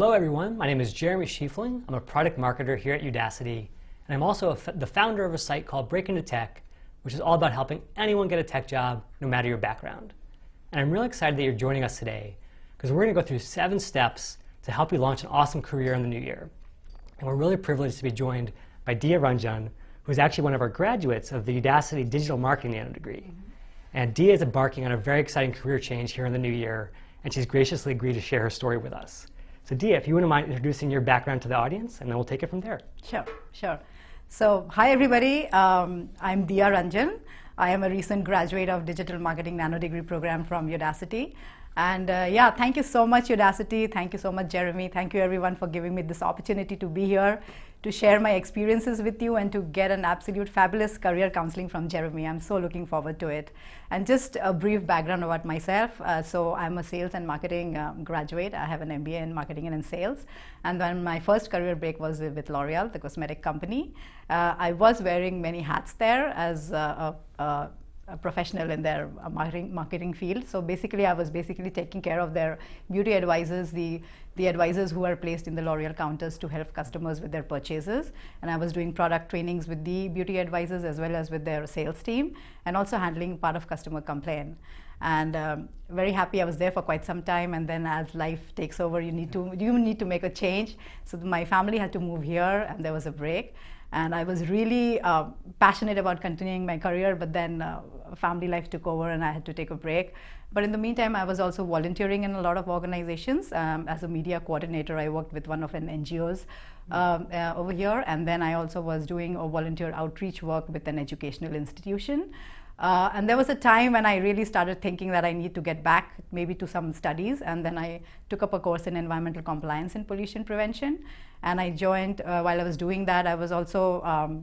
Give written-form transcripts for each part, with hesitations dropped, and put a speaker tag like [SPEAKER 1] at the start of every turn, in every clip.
[SPEAKER 1] Hello everyone, my name is Jeremy Schifeling. I'm a product marketer here at Udacity, and I'm also the founder of a site called Break Into Tech, which is all about helping anyone get a tech job, no matter your background. And I'm really excited that you're joining us today, because we're going to go through 7 steps to help you launch an awesome career in the new year. And we're really privileged to be joined by Dia Ranjan, who's actually one of our graduates of the Udacity Digital Marketing Nano degree. And Dia is embarking on a very exciting career change here in the new year, and she's graciously agreed to share her story with us. So Dia, if you wouldn't mind introducing your background to the audience, and then we'll take it from there.
[SPEAKER 2] Sure. So, hi everybody, I'm Dia Ranjan. I am a recent graduate of Digital Marketing Nano degree program from Udacity. And thank you so much Udacity, thank you so much Jeremy, thank you everyone for giving me this opportunity to be here, to share my experiences with you and to get an absolute fabulous career counseling from Jeremy. I'm so looking forward to it. And just a brief background about myself. So I'm a sales and marketing graduate. I have an MBA in marketing and in sales. And then my first career break was with L'Oreal, the cosmetic company. I was wearing many hats there as a professional in their marketing field. So basically, I was taking care of their beauty advisors, the advisors who are placed in the L'Oreal counters to help customers with their purchases. And I was doing product trainings with the beauty advisors as well as with their sales team, and also handling part of customer complaint. And very happy I was there for quite some time. And then as life takes over, you need to make a change. So my family had to move here, and there was a break. And I was really passionate about continuing my career, but then family life took over and I had to take a break. But in the meantime, I was also volunteering in a lot of organizations. As a media coordinator, I worked with one of an NGOs over here. And then I also was doing a volunteer outreach work with an educational institution. And there was a time when I really started thinking that I need to get back maybe to some studies, and then I took up a course in environmental compliance and pollution prevention. And I joined, while I was doing that, I was also,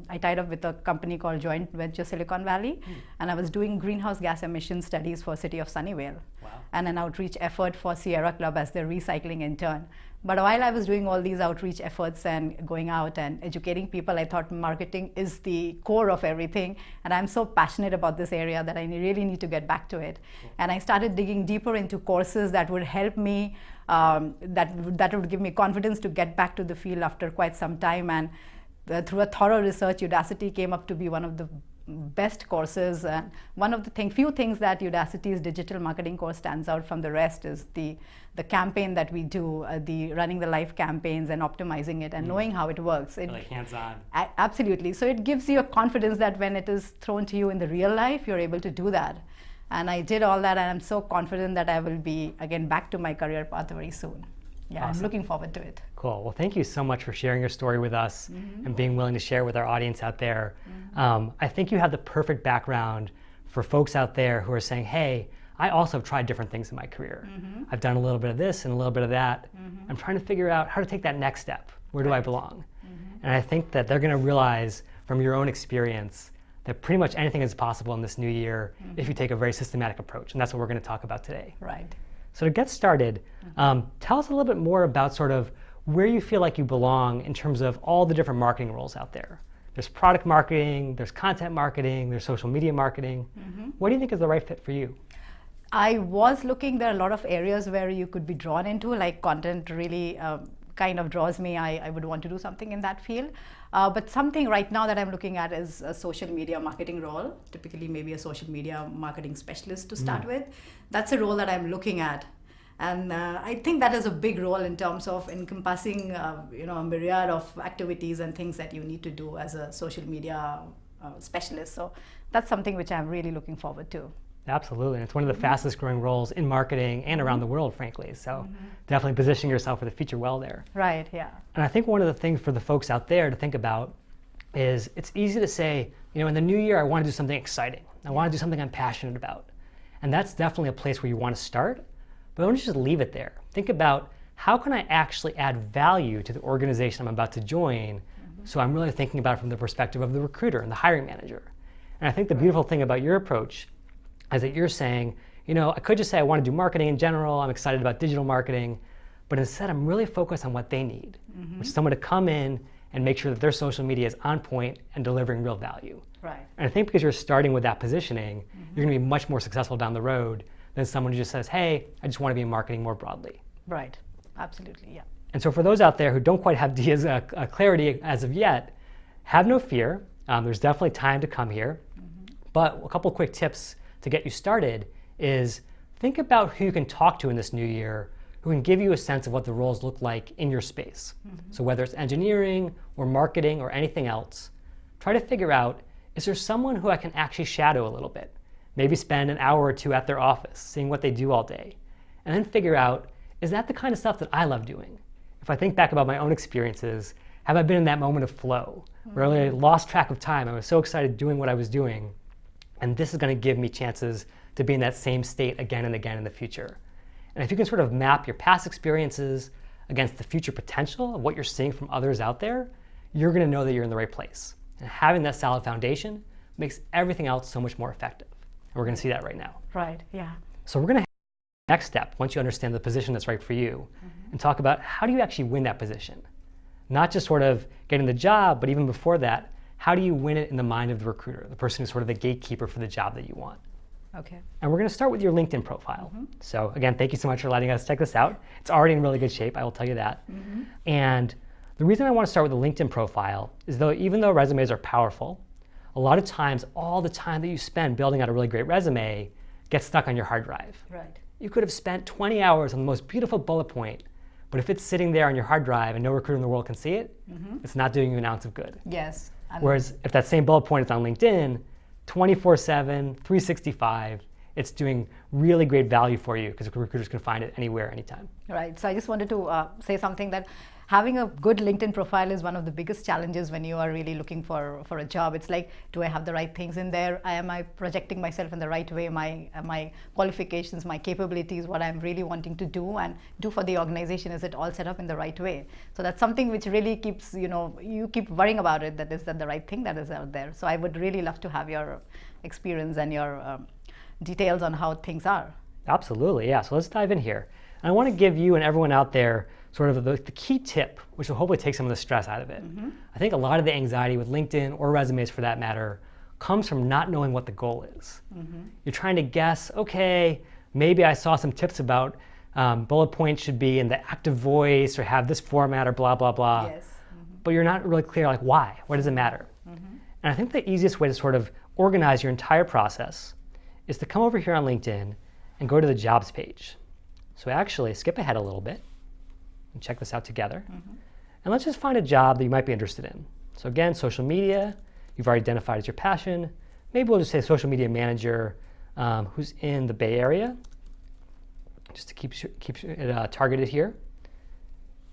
[SPEAKER 2] I tied up with a company called Joint Venture Silicon Valley, and I was doing greenhouse gas emission studies for City of Sunnyvale. Wow. And an outreach effort for Sierra Club as their recycling intern. But while I was doing all these outreach efforts and going out and educating people, I thought marketing is the core of everything. And I'm so passionate about this area that I really need to get back to it. Cool. And I started digging deeper into courses that would help me, that would give me confidence to get back to the field after quite some time. And through a thorough research, Udacity came up to be one of the best courses. And one of the few things that Udacity's digital marketing course stands out from the rest is the campaign that we do, the running the live campaigns and optimizing it and knowing how it works.
[SPEAKER 1] Like hands-on.
[SPEAKER 2] Absolutely. So it gives you a confidence that when it is thrown to you in the real life, you're able to do that. And I did all that, and I'm so confident that I will be, again, back to my career path very soon. Yeah, awesome. I'm looking forward to it.
[SPEAKER 1] Cool. Well, thank you so much for sharing your story with us and being willing to share with our audience out there. I think you have the perfect background for folks out there who are saying, hey, I also have tried different things in my career. I've done a little bit of this and a little bit of that. I'm trying to figure out how to take that next step. Where do I belong? And I think that they're going to realize from your own experience that pretty much anything is possible in this new year if you take a very systematic approach. And that's what we're going to talk about today.
[SPEAKER 2] Right.
[SPEAKER 1] So to get started, tell us a little bit more about sort of where you feel like you belong in terms of all the different marketing roles out there. There's product marketing, there's content marketing, there's social media marketing. What do you think is the right fit for you?
[SPEAKER 2] I was looking, there are a lot of areas where you could be drawn into, like content really kind of draws me. I would want to do something in that field. But something right now that I'm looking at is a social media marketing role, typically maybe a social media marketing specialist to start with. That's a role that I'm looking at. And I think that is a big role in terms of encompassing a myriad of activities and things that you need to do as a social media specialist. So that's something which I'm really looking forward to.
[SPEAKER 1] Absolutely. And it's one of the fastest growing roles in marketing and around the world, frankly. So definitely positioning yourself for the future well there.
[SPEAKER 2] Right, yeah.
[SPEAKER 1] And I think one of the things for the folks out there to think about is it's easy to say, in the new year, I want to do something exciting. I want to do something I'm passionate about. And that's definitely a place where you want to start. But don't just leave it there. Think about how can I actually add value to the organization I'm about to join. So I'm really thinking about it from the perspective of the recruiter and the hiring manager. And I think the beautiful thing about your approach is that you're saying, I could just say I want to do marketing in general, I'm excited about digital marketing, but instead I'm really focused on what they need, which is someone to come in and make sure that their social media is on point and delivering real value.
[SPEAKER 2] Right.
[SPEAKER 1] And I think because you're starting with that positioning, you're going to be much more successful down the road than someone who just says, hey, I just want to be in marketing more broadly.
[SPEAKER 2] Right. Absolutely, yeah.
[SPEAKER 1] And so for those out there who don't quite have clarity as of yet, have no fear. There's definitely time to come here. But a couple quick tips to get you started is think about who you can talk to in this new year who can give you a sense of what the roles look like in your space. So whether it's engineering or marketing or anything else, try to figure out, is there someone who I can actually shadow a little bit? Maybe spend an hour or two at their office, seeing what they do all day. And then figure out, is that the kind of stuff that I love doing? If I think back about my own experiences, have I been in that moment of flow, where I really lost track of time? I was so excited doing what I was doing. And this is going to give me chances to be in that same state again and again in the future. And if you can sort of map your past experiences against the future potential of what you're seeing from others out there, you're going to know that you're in the right place. And having that solid foundation makes everything else so much more effective. And we're going to see that right now.
[SPEAKER 2] Right, yeah.
[SPEAKER 1] So we're going to have the next step, once you understand the position that's right for you, and talk about how do you actually win that position? Not just sort of getting the job, but even before that, how do you win it in the mind of the recruiter, the person who's sort of the gatekeeper for the job that you want?
[SPEAKER 2] Okay.
[SPEAKER 1] And we're going to start with your LinkedIn profile. So again, thank you so much for letting us check this out. It's already in really good shape, I will tell you that. And the reason I want to start with the LinkedIn profile is even though resumes are powerful, a lot of times all the time that you spend building out a really great resume gets stuck on your hard drive.
[SPEAKER 2] Right.
[SPEAKER 1] You could have spent 20 hours on the most beautiful bullet point, but if it's sitting there on your hard drive and no recruiter in the world can see it, it's not doing you an ounce of good.
[SPEAKER 2] Yes.
[SPEAKER 1] Whereas if that same bullet point is on LinkedIn, 24/7, 365, it's doing really great value for you because recruiters can find it anywhere, anytime.
[SPEAKER 2] Right. So I just wanted to say something that having a good LinkedIn profile is one of the biggest challenges when you are really looking for a job. It's like, do I have the right things in there? Am I projecting myself in the right way? My qualifications, my capabilities, what I'm really wanting to do and do for the organization, is it all set up in the right way? So that's something which really keeps, you keep worrying about it, that is that the right thing that is out there. So I would really love to have your experience and your details on how things are.
[SPEAKER 1] Absolutely, yeah. So let's dive in here. And I want to give you and everyone out there sort of the key tip, which will hopefully take some of the stress out of it. I think a lot of the anxiety with LinkedIn or resumes for that matter comes from not knowing what the goal is. You're trying to guess, okay, maybe I saw some tips about bullet points should be in the active voice or have this format or blah, blah, blah.
[SPEAKER 2] Yes.
[SPEAKER 1] But you're not really clear, like, why? What does it matter? And I think the easiest way to sort of organize your entire process is to come over here on LinkedIn and go to the jobs page. So actually, skip ahead a little bit and check this out together. And let's just find a job that you might be interested in. So again, social media, you've already identified as your passion. Maybe we'll just say social media manager who's in the Bay Area, just to keep it targeted here.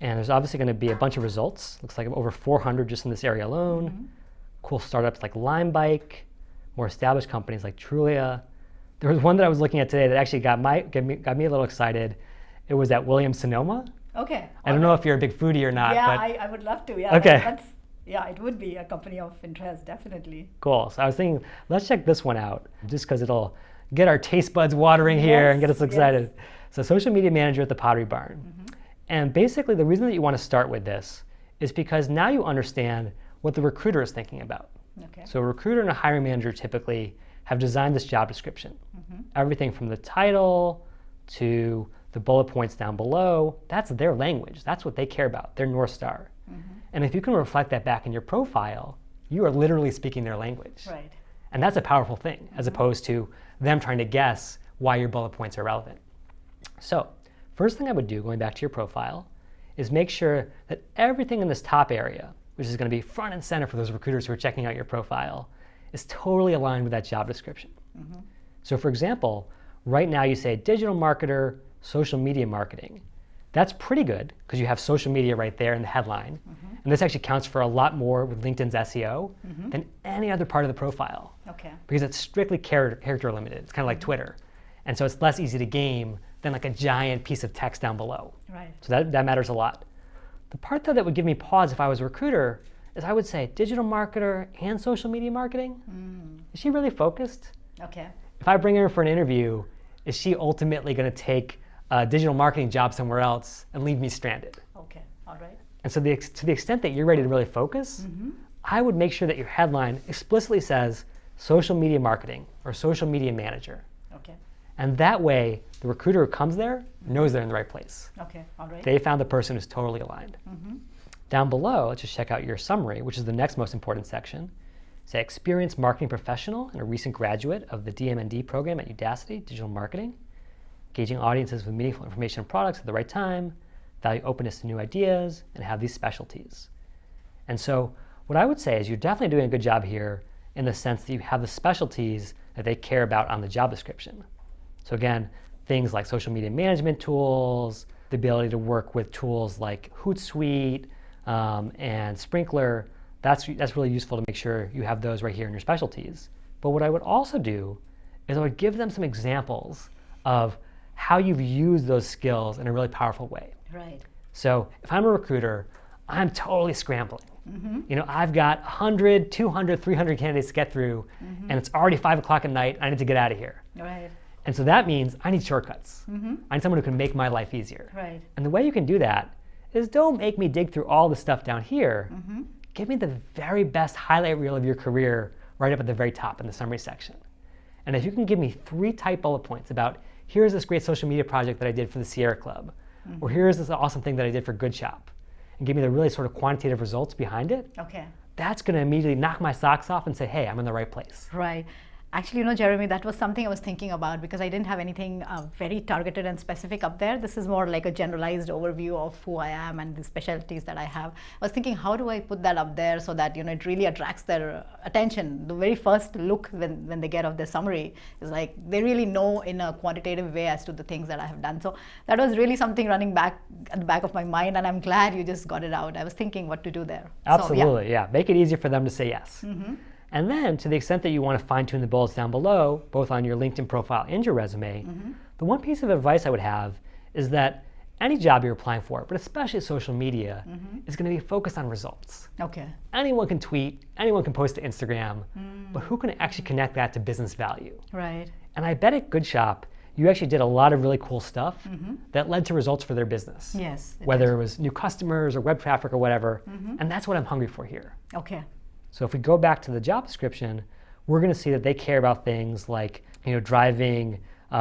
[SPEAKER 1] And there's obviously going to be a bunch of results. Looks like over 400 just in this area alone. Cool startups like Lime Bike, more established companies like Trulia. There was one that I was looking at today that actually got me a little excited. It was at Williams-Sonoma.
[SPEAKER 2] Okay.
[SPEAKER 1] I don't know if you're a big foodie or not.
[SPEAKER 2] Yeah,
[SPEAKER 1] but
[SPEAKER 2] I would love to. Yeah.
[SPEAKER 1] Okay.
[SPEAKER 2] Yeah, it would be a company of interest, definitely.
[SPEAKER 1] Cool. So I was thinking, let's check this one out, just because it'll get our taste buds watering here and get us excited. Yes. So social media manager at the Pottery Barn. And basically the reason that you want to start with this is because now you understand what the recruiter is thinking about.
[SPEAKER 2] Okay.
[SPEAKER 1] So a recruiter and a hiring manager typically have designed this job description. Everything from the title to the bullet points down below, that's their language. That's what they care about, their North Star. And if you can reflect that back in your profile, you are literally speaking their language.
[SPEAKER 2] Right.
[SPEAKER 1] And that's a powerful thing, as opposed to them trying to guess why your bullet points are relevant. So first thing I would do, going back to your profile, is make sure that everything in this top area, which is going to be front and center for those recruiters who are checking out your profile, is totally aligned with that job description. So for example, right now you say digital marketer, social media marketing. That's pretty good because you have social media right there in the headline. And this actually counts for a lot more with LinkedIn's SEO than any other part of the profile.
[SPEAKER 2] Okay.
[SPEAKER 1] Because it's strictly character limited. It's kind of like Twitter. And so it's less easy to game than like a giant piece of text down below.
[SPEAKER 2] Right.
[SPEAKER 1] So that matters a lot. The part though that would give me pause if I was a recruiter is I would say digital marketer and social media marketing. Is she really focused?
[SPEAKER 2] Okay.
[SPEAKER 1] If I bring her for an interview, is she ultimately going to take a digital marketing job somewhere else and leave me stranded?
[SPEAKER 2] Okay, all right.
[SPEAKER 1] And so to the extent that you're ready to really focus, I would make sure that your headline explicitly says social media marketing or social media manager.
[SPEAKER 2] Okay.
[SPEAKER 1] And that way, the recruiter who comes there knows they're in the right place.
[SPEAKER 2] Okay, all right.
[SPEAKER 1] They found the person who's totally aligned. Down below, let's just check out your summary, which is the next most important section. Say, experienced marketing professional and a recent graduate of the DM&D program at Udacity, digital marketing, engaging audiences with meaningful information and products at the right time, value openness to new ideas, and have these specialties. And so what I would say is you're definitely doing a good job here in the sense that you have the specialties that they care about on the job description. So again, things like social media management tools, the ability to work with tools like Hootsuite and Sprinkler, that's really useful to make sure you have those right here in your specialties. But what I would also do is I would give them some examples of how you've used those skills in a really powerful way.
[SPEAKER 2] Right.
[SPEAKER 1] So if I'm a recruiter, I'm totally scrambling. You know, I've got 100, 200, 300 candidates to get through, and it's already 5 o'clock at night. I need to get out of here.
[SPEAKER 2] Right.
[SPEAKER 1] And so that means I need shortcuts. I need someone who can make my life easier.
[SPEAKER 2] Right.
[SPEAKER 1] And the way you can do that is don't make me dig through all the stuff down here. Give me the very best highlight reel of your career right up at the very top in the summary section. And if you can give me 3 tight bullet points about here's this great social media project that I did for the Sierra Club, or here's this awesome thing that I did for Good Shop, and give me the really sort of quantitative results behind it,
[SPEAKER 2] Okay.
[SPEAKER 1] that's going to immediately knock my socks off and say, hey, I'm in the right place.
[SPEAKER 2] Right. Actually, you know, Jeremy, that was something I was thinking about because I didn't have anything very targeted and specific up there. This is more like a generalized overview of who I am and the specialties that I have. I was thinking, how do I put that up there so that, you know, it really attracts their attention? The very first look when they get off the summary is like they really know in a quantitative way as to the things that I have done. So that was really something running back at the back of my mind, and I'm glad you just got it out. I was thinking what to do there.
[SPEAKER 1] Absolutely, so, yeah. Make it easy for them to say yes. And then, to the extent that you want to fine-tune the bullets down below, both on your LinkedIn profile and your resume, the one piece of advice I would have is that any job you're applying for, but especially social media, is going to be focused on results.
[SPEAKER 2] Okay.
[SPEAKER 1] Anyone can tweet, anyone can post to Instagram, but who can actually connect that to business value?
[SPEAKER 2] Right.
[SPEAKER 1] And I bet at Good Shop, you actually did a lot of really cool stuff that led to results for their business.
[SPEAKER 2] Yes.
[SPEAKER 1] Whether it was new customers or web traffic or whatever, and that's what I'm hungry for here.
[SPEAKER 2] Okay.
[SPEAKER 1] So if we go back to the job description, we're going to see that they care about things like, you know, driving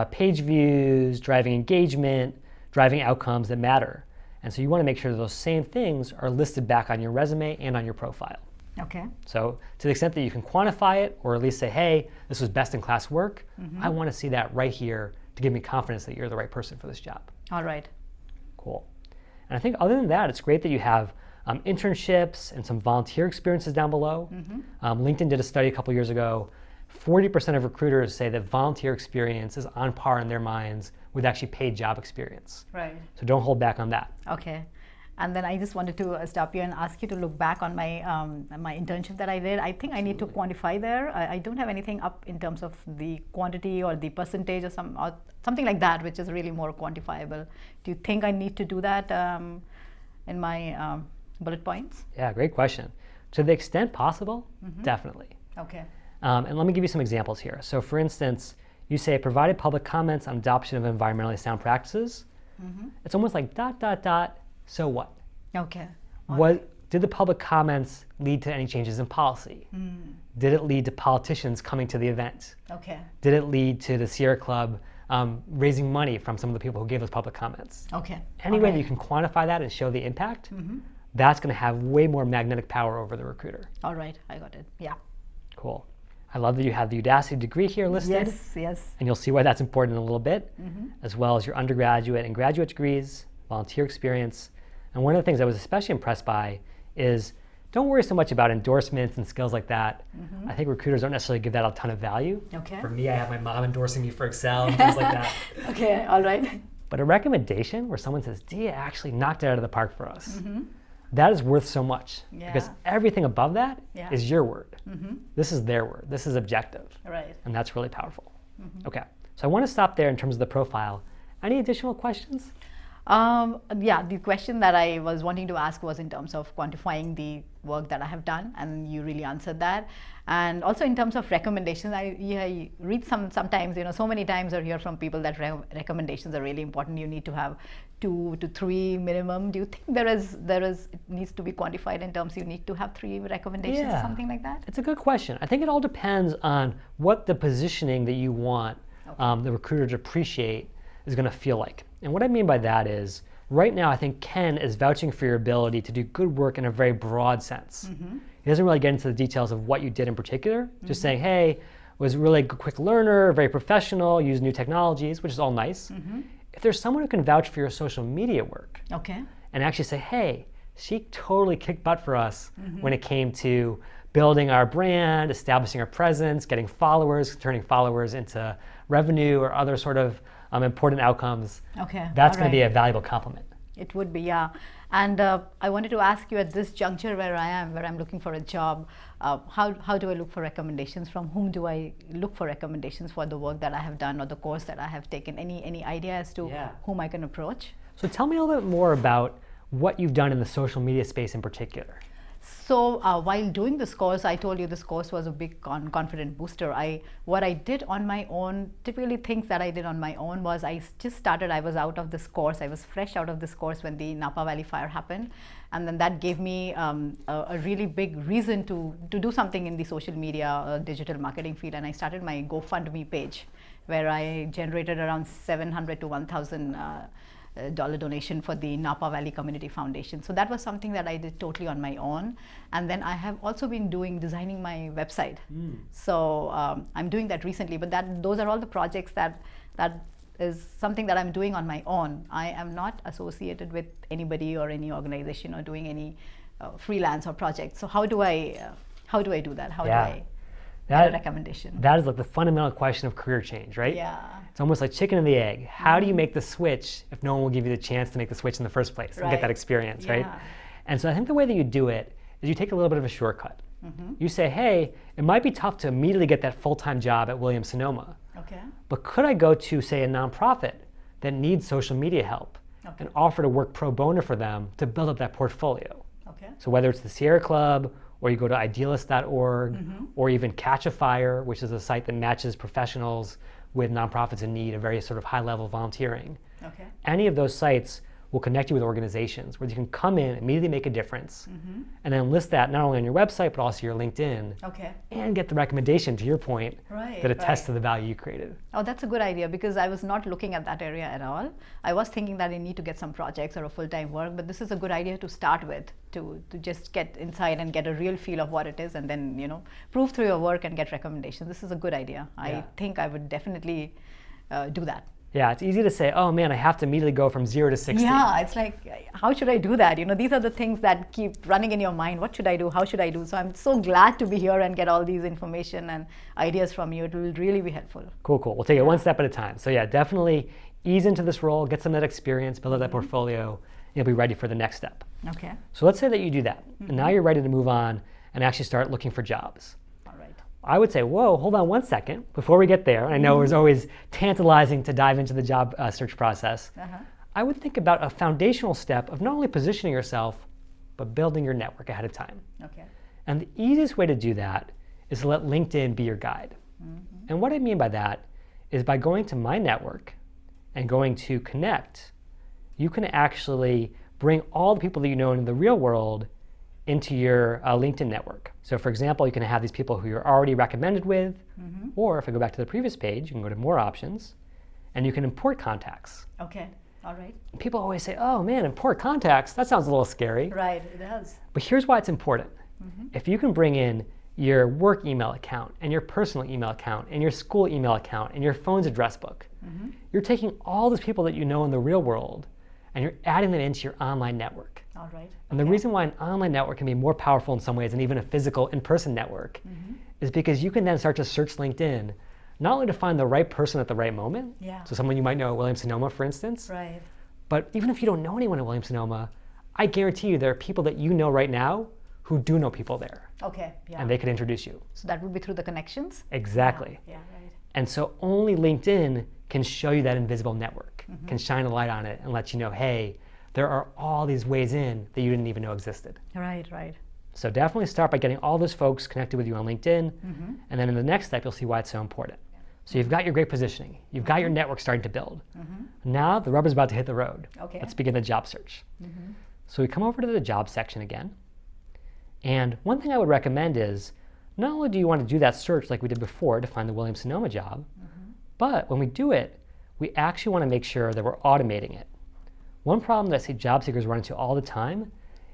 [SPEAKER 1] page views, driving engagement, driving outcomes that matter. And so you want to make sure that those same things are listed back on your resume and on your profile.
[SPEAKER 2] Okay.
[SPEAKER 1] So to the extent that you can quantify it, or at least say, hey, this was best in class work, I want to see that right here to give me confidence that you're the right person for this job.
[SPEAKER 2] All right.
[SPEAKER 1] Cool. And I think other than that, it's great that you have internships and some volunteer experiences down below. LinkedIn did a study a couple years ago. 40% of recruiters say that volunteer experience is on par in their minds with actually paid job experience.
[SPEAKER 2] Right.
[SPEAKER 1] So don't hold back on that.
[SPEAKER 2] Okay. And then I just wanted to stop you and ask you to look back on my my internship that I did. I think I need to quantify there. I don't have anything up in terms of the quantity or the percentage or something like that, which is really more quantifiable. Do you think I need to do that in my bullet points?
[SPEAKER 1] Yeah, great question. To the extent possible, definitely.
[SPEAKER 2] Okay.
[SPEAKER 1] And let me give you some examples here. So for instance, you say provided public comments on adoption of environmentally sound practices. It's almost like ... so what?
[SPEAKER 2] Okay.
[SPEAKER 1] Did the public comments lead to any changes in policy? Did it lead to politicians coming to the event?
[SPEAKER 2] Okay.
[SPEAKER 1] Did it lead to the Sierra Club raising money from some of the people who gave those public comments?
[SPEAKER 2] Okay.
[SPEAKER 1] Any way that you can quantify that and show the impact, that's going to have way more magnetic power over the recruiter.
[SPEAKER 2] All right, I got it. Yeah.
[SPEAKER 1] Cool. I love that you have the Udacity degree here listed.
[SPEAKER 2] Yes, yes.
[SPEAKER 1] And you'll see why that's important in a little bit, as well as your undergraduate and graduate degrees, volunteer experience. And one of the things I was especially impressed by is don't worry so much about endorsements and skills like that. I think recruiters don't necessarily give that a ton of value.
[SPEAKER 2] Okay.
[SPEAKER 1] For me, I have my mom endorsing me for Excel and things like that.
[SPEAKER 2] Okay, all right.
[SPEAKER 1] But a recommendation where someone says, Dia actually knocked it out of the park for us, that is worth so much. Because everything above that is your word. This is their word. This is objective.
[SPEAKER 2] Right.
[SPEAKER 1] And that's really powerful. Okay, so I want to stop there in terms of the profile. Any additional questions?
[SPEAKER 2] Yeah, the question that I was wanting to ask was in terms of quantifying the work that I have done, and you really answered that. And also in terms of recommendations, I read sometimes, you know, so many times or hear from people that recommendations are really important. You need to have 2 to 3 minimum. Do you think it needs to be quantified in terms you need to have 3 recommendations or something like that?
[SPEAKER 1] It's a good question. I think it all depends on what the positioning that you want the recruiters appreciate is going to feel like. And what I mean by that is, right now I think Ken is vouching for your ability to do good work in a very broad sense. He doesn't really get into the details of what you did in particular, just saying, hey, was really a quick learner, very professional, used new technologies, which is all nice. If there's someone who can vouch for your social media work and actually say, hey, she totally kicked butt for us when it came to building our brand, establishing our presence, getting followers, turning followers into revenue or other sort of important outcomes. That's going to be a valuable compliment.
[SPEAKER 2] It would be, yeah. And I wanted to ask you, at this juncture where I'm looking for a job, how do I look for recommendations? From whom do I look for recommendations for the work that I have done or the course that I have taken? Any idea as to whom I can approach?
[SPEAKER 1] So tell me a little bit more about what you've done in the social media space in particular.
[SPEAKER 2] So while doing this course, I told you this course was a big confident booster. What I did on my own, typically things that I did on my own, was I just started, I was out of this course, I was fresh out of this course when the Napa Valley fire happened. And then that gave me a really big reason to do something in the social media, digital marketing field. And I started my GoFundMe page, where I generated around $700 to $1,000 donation for the Napa Valley Community Foundation. So that was something that I did totally on my own. And then I have also been designing my website. So I'm doing that recently, but those are all the projects that is something that I'm doing on my own. I am not associated with anybody or any organization or doing any freelance or projects. So how do I do that? How do I get a recommendation?
[SPEAKER 1] That is like the fundamental question of career change, right?
[SPEAKER 2] Yeah.
[SPEAKER 1] It's almost like chicken and the egg. How do you make the switch if no one will give you the chance to make the switch in the first place and get that experience, right? And so I think the way that you do it is you take a little bit of a shortcut. You say, hey, it might be tough to immediately get that full-time job at Williams-Sonoma, but could I go to, say, a nonprofit that needs social media help and offer to work pro bono for them to build up that portfolio? So whether it's the Sierra Club, or you go to idealist.org, or even Catch a Fire, which is a site that matches professionals with nonprofits in need of very sort of high-level volunteering. Any of those sites will connect you with organizations where you can come in, immediately make a difference, and then list that not only on your website, but also your LinkedIn, and get the recommendation, to your point, that attests to the value you created.
[SPEAKER 2] Oh, that's a good idea, because I was not looking at that area at all. I was thinking that I need to get some projects or a full-time work, but this is a good idea to start with, to just get inside and get a real feel of what it is, and then prove through your work and get recommendations. This is a good idea. I think I would definitely do that.
[SPEAKER 1] Yeah, it's easy to say, oh man, I have to immediately go from 0 to 60.
[SPEAKER 2] Yeah, it's like, how should I do that? These are the things that keep running in your mind. What should I do? How should I do? So I'm so glad to be here and get all these information and ideas from you. It will really be helpful.
[SPEAKER 1] Cool. We'll take it one step at a time. So yeah, definitely ease into this role, get some of that experience, build up that portfolio, and you'll be ready for the next step. So let's say that you do that, and now you're ready to move on and actually start looking for jobs. I would say, whoa, hold on one second before we get there. I know it's always tantalizing to dive into the job search process. I would think about a foundational step of not only positioning yourself, but building your network ahead of time. And the easiest way to do that is to let LinkedIn be your guide. And what I mean by that is by going to My Network and going to Connect, you can actually bring all the people that you know in the real world into your LinkedIn network. So for example, you can have these people who you're already recommended with, or if I go back to the previous page, you can go to more options, and you can import contacts.
[SPEAKER 2] All right.
[SPEAKER 1] People always say, oh man, import contacts, that sounds a little scary.
[SPEAKER 2] Right, it does.
[SPEAKER 1] But here's why it's important. If you can bring in your work email account, and your personal email account, and your school email account, and your phone's address book, you're taking all these people that you know in the real world, and you're adding them into your online network.
[SPEAKER 2] All right.
[SPEAKER 1] And the reason why an online network can be more powerful in some ways than even a physical in-person network is because you can then start to search LinkedIn, not only to find the right person at the right moment, so someone you might know at Williams-Sonoma, for instance, but even if you don't know anyone at Williams-Sonoma, I guarantee you there are people that you know right now who do know people there. And they could introduce you.
[SPEAKER 2] So that would be through the connections?
[SPEAKER 1] Exactly. And so only LinkedIn can show you that invisible network, can shine a light on it and let you know, hey, there are all these ways in that you didn't even know existed.
[SPEAKER 2] Right.
[SPEAKER 1] So definitely start by getting all those folks connected with you on LinkedIn, and then in the next step, you'll see why it's so important. So you've got your great positioning, you've got your network starting to build. Now the rubber's about to hit the road. Let's begin the job search. So we come over to the job section again, and one thing I would recommend is, not only do you want to do that search like we did before to find the Williams-Sonoma job, But when we do it, we actually want to make sure that we're automating it. One problem that I see job seekers run into all the time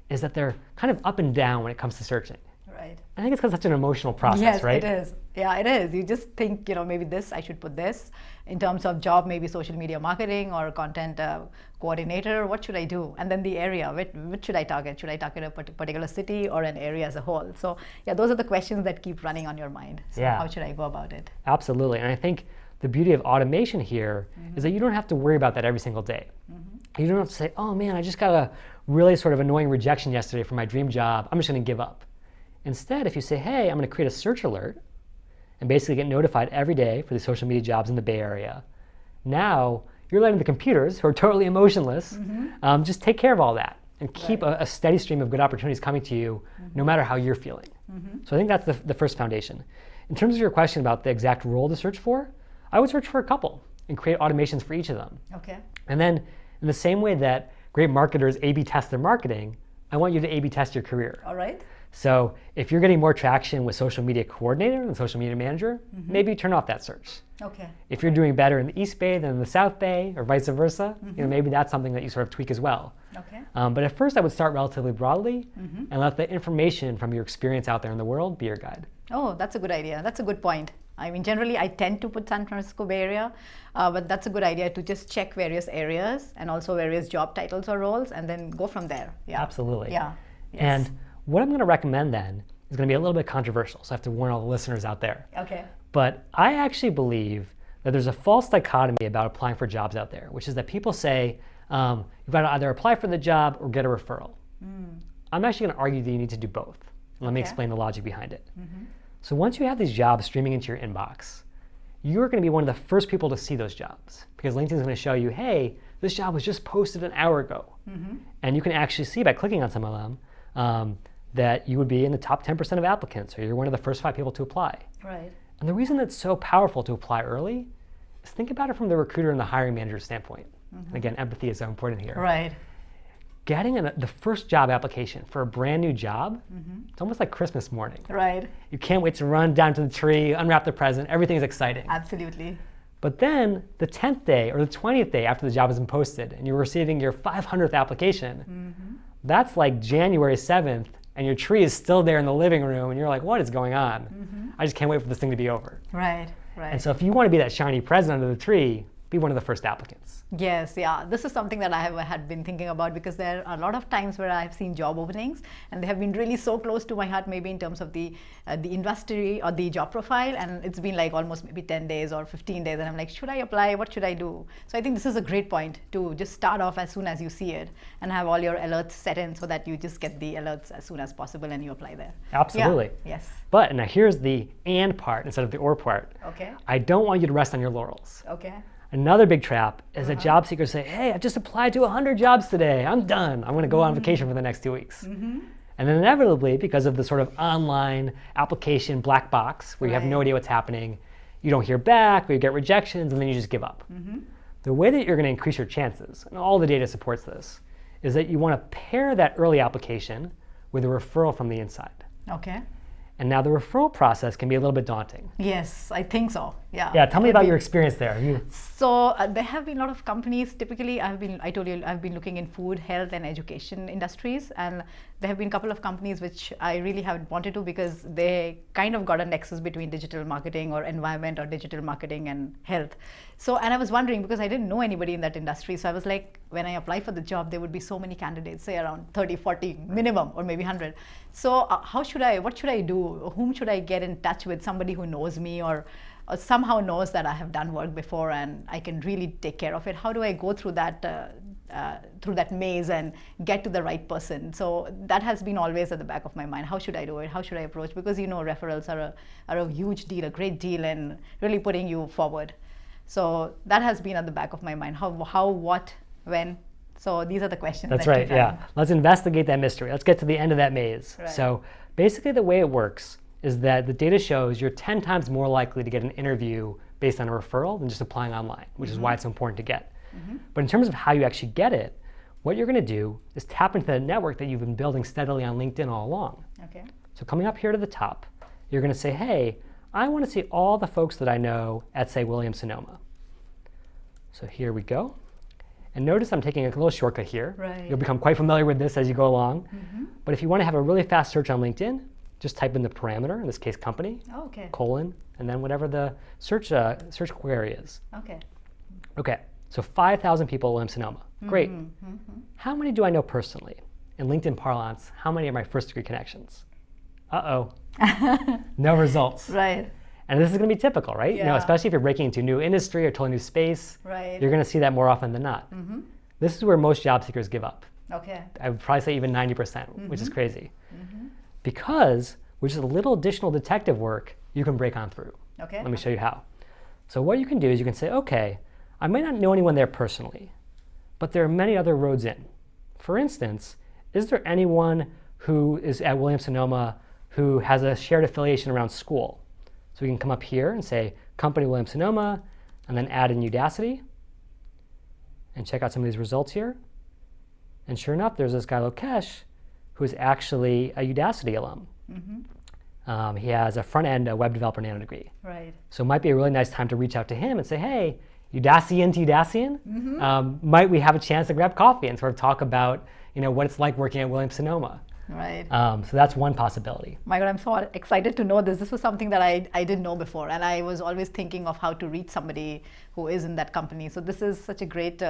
[SPEAKER 1] is that they're kind of up and down when it comes to searching.
[SPEAKER 2] Right.
[SPEAKER 1] I think it's because it's such an emotional process,
[SPEAKER 2] yes,
[SPEAKER 1] right?
[SPEAKER 2] It is. Yeah, it is. You just think, maybe this, I should put this. In terms of job, maybe social media marketing or content coordinator, what should I do? And then the area, which should I target? Should I target a particular city or an area as a whole? So yeah, those are the questions that keep running on your mind. So how should I go about it?
[SPEAKER 1] Absolutely. And I think the beauty of automation here is that you don't have to worry about that every single day. You don't have to say, oh man, I just got a really sort of annoying rejection yesterday for my dream job. I'm just going to give up. Instead, if you say, hey, I'm going to create a search alert and basically get notified every day for the social media jobs in the Bay Area, now you're letting the computers, who are totally emotionless, just take care of all that and keep a steady stream of good opportunities coming to you no matter how you're feeling. So I think that's the first foundation. In terms of your question about the exact role to search for, I would search for a couple and create automations for each of them.
[SPEAKER 2] Okay.
[SPEAKER 1] And then in the same way that great marketers A/B test their marketing, I want you to A/B test your career.
[SPEAKER 2] All right.
[SPEAKER 1] So if you're getting more traction with social media coordinator than social media manager, maybe turn off that search.
[SPEAKER 2] Okay.
[SPEAKER 1] If you're doing better in the East Bay than in the South Bay, or vice versa, maybe that's something that you sort of tweak as well.
[SPEAKER 2] Okay.
[SPEAKER 1] But at first, I would start relatively broadly and let the information from your experience out there in the world be your guide.
[SPEAKER 2] Oh, that's a good idea. That's a good point. I mean, generally, I tend to put San Francisco Bay Area, but that's a good idea to just check various areas and also various job titles or roles, and then go from there. Yeah.
[SPEAKER 1] Absolutely.
[SPEAKER 2] Yeah. Yes.
[SPEAKER 1] And what I'm going to recommend then is going to be a little bit controversial, so I have to warn all the listeners out there.
[SPEAKER 2] Okay.
[SPEAKER 1] But I actually believe that there's a false dichotomy about applying for jobs out there, which is that people say you've got to either apply for the job or get a referral. I'm actually going to argue that you need to do both. Let me explain the logic behind it. So once you have these jobs streaming into your inbox, you're going to be one of the first people to see those jobs because LinkedIn is going to show you, hey, this job was just posted an hour ago. And you can actually see by clicking on some of them that you would be in the top 10% of applicants, or you're one of the first 5 people to apply.
[SPEAKER 2] Right.
[SPEAKER 1] And the reason that's so powerful to apply early is think about it from the recruiter and the hiring manager standpoint. And again, empathy is so important here.
[SPEAKER 2] Right.
[SPEAKER 1] Getting the first job application for a brand new job, it's almost like Christmas morning.
[SPEAKER 2] Right.
[SPEAKER 1] You can't wait to run down to the tree, unwrap the present, everything's exciting.
[SPEAKER 2] Absolutely.
[SPEAKER 1] But then the 10th day or the 20th day after the job has been posted and you're receiving your 500th application, that's like January 7th and your tree is still there in the living room and you're like, what is going on? I just can't wait for this thing to be over.
[SPEAKER 2] Right. Right.
[SPEAKER 1] And so if you want to be that shiny present under the tree, be one of the first applicants.
[SPEAKER 2] Yes, yeah. This is something that I had been thinking about because there are a lot of times where I've seen job openings and they have been really so close to my heart, maybe in terms of the industry or the job profile, and it's been like almost maybe 10 days or 15 days and I'm like, should I apply? What should I do? So I think this is a great point to just start off as soon as you see it and have all your alerts set in so that you just get the alerts as soon as possible and you apply there.
[SPEAKER 1] Absolutely.
[SPEAKER 2] Yeah. Yes.
[SPEAKER 1] But now here's the and part instead of the or part.
[SPEAKER 2] Okay.
[SPEAKER 1] I don't want you to rest on your laurels.
[SPEAKER 2] Okay.
[SPEAKER 1] Another big trap is that job seekers say, hey, I've just applied to 100 jobs today. I'm done. I'm going to go on vacation for the next 2 weeks. And then inevitably, because of the sort of online application black box where you have no idea what's happening, you don't hear back or you get rejections and then you just give up. The way that you're going to increase your chances, and all the data supports this, is that you want to pair that early application with a referral from the inside.
[SPEAKER 2] Okay.
[SPEAKER 1] And now the referral process can be a little bit daunting.
[SPEAKER 2] Yes, I think so. Yeah.
[SPEAKER 1] Yeah, tell me about your experience there.
[SPEAKER 2] So there have been a lot of companies. Typically, I told you, I've been looking in food, health, and education industries, and there have been a couple of companies which I really haven't wanted to because they kind of got a nexus between digital marketing or environment or digital marketing and health. So, and I was wondering because I didn't know anybody in that industry. So I was like, when I apply for the job, there would be so many candidates, say around 30, 40 minimum, or maybe 100. So what should I do? Whom should I get in touch with? Somebody who knows me or somehow knows that I have done work before and I can really take care of it. How do I go through that maze and get to the right person? So that has been always at the back of my mind. How should I do it? How should I approach? Because referrals are a huge deal, a great deal, and really putting you forward. So that has been at the back of my mind. How, what, when? So these are the questions.
[SPEAKER 1] That's right, yeah. Let's investigate that mystery. Let's get to the end of that maze.
[SPEAKER 2] Right.
[SPEAKER 1] So basically the way it works is that the data shows you're 10 times more likely to get an interview based on a referral than just applying online, which is why it's so important to get. But in terms of how you actually get it, what you're going to do is tap into the network that you've been building steadily on LinkedIn all along.
[SPEAKER 2] Okay.
[SPEAKER 1] So coming up here to the top, you're going to say, hey, I want to see all the folks that I know at, say, Williams-Sonoma. So here we go. And notice I'm taking a little shortcut here.
[SPEAKER 2] Right.
[SPEAKER 1] You'll become quite familiar with this as you go along. But if you want to have a really fast search on LinkedIn, just type in the parameter, in this case company, colon, and then whatever the search query is. Okay, so 5,000 people at Williams-Sonoma. Great. How many do I know personally? In LinkedIn parlance, how many are my first degree connections? Uh-oh. No results.
[SPEAKER 2] Right.
[SPEAKER 1] And this is going to be typical, right?
[SPEAKER 2] Yeah.
[SPEAKER 1] Especially if you're breaking into a new industry or totally new space,
[SPEAKER 2] Right.
[SPEAKER 1] you're going to see that more often than not. This is where most job seekers give up.
[SPEAKER 2] Okay.
[SPEAKER 1] I would probably say even 90%, which is crazy. Because with just a little additional detective work, you can break on through.
[SPEAKER 2] Okay.
[SPEAKER 1] Let me show you how. So what you can do is you can say, okay, I might not know anyone there personally, but there are many other roads in. For instance, is there anyone who is at Williams-Sonoma who has a shared affiliation around school? So we can come up here and say company Williams-Sonoma, and then add in Udacity, and check out some of these results here. And sure enough, there's this guy Lokesh, who is actually a Udacity alum. He has a front-end web developer nano degree.
[SPEAKER 2] Right.
[SPEAKER 1] So it might be a really nice time to reach out to him and say, hey, Udacian to Udacian, might we have a chance to grab coffee and sort of talk about what it's like working at Williams-Sonoma?
[SPEAKER 2] Right.
[SPEAKER 1] So that's one possibility.
[SPEAKER 2] My God, I'm so excited to know this. This was something that I didn't know before, and I was always thinking of how to reach somebody who is in that company. So this is such a great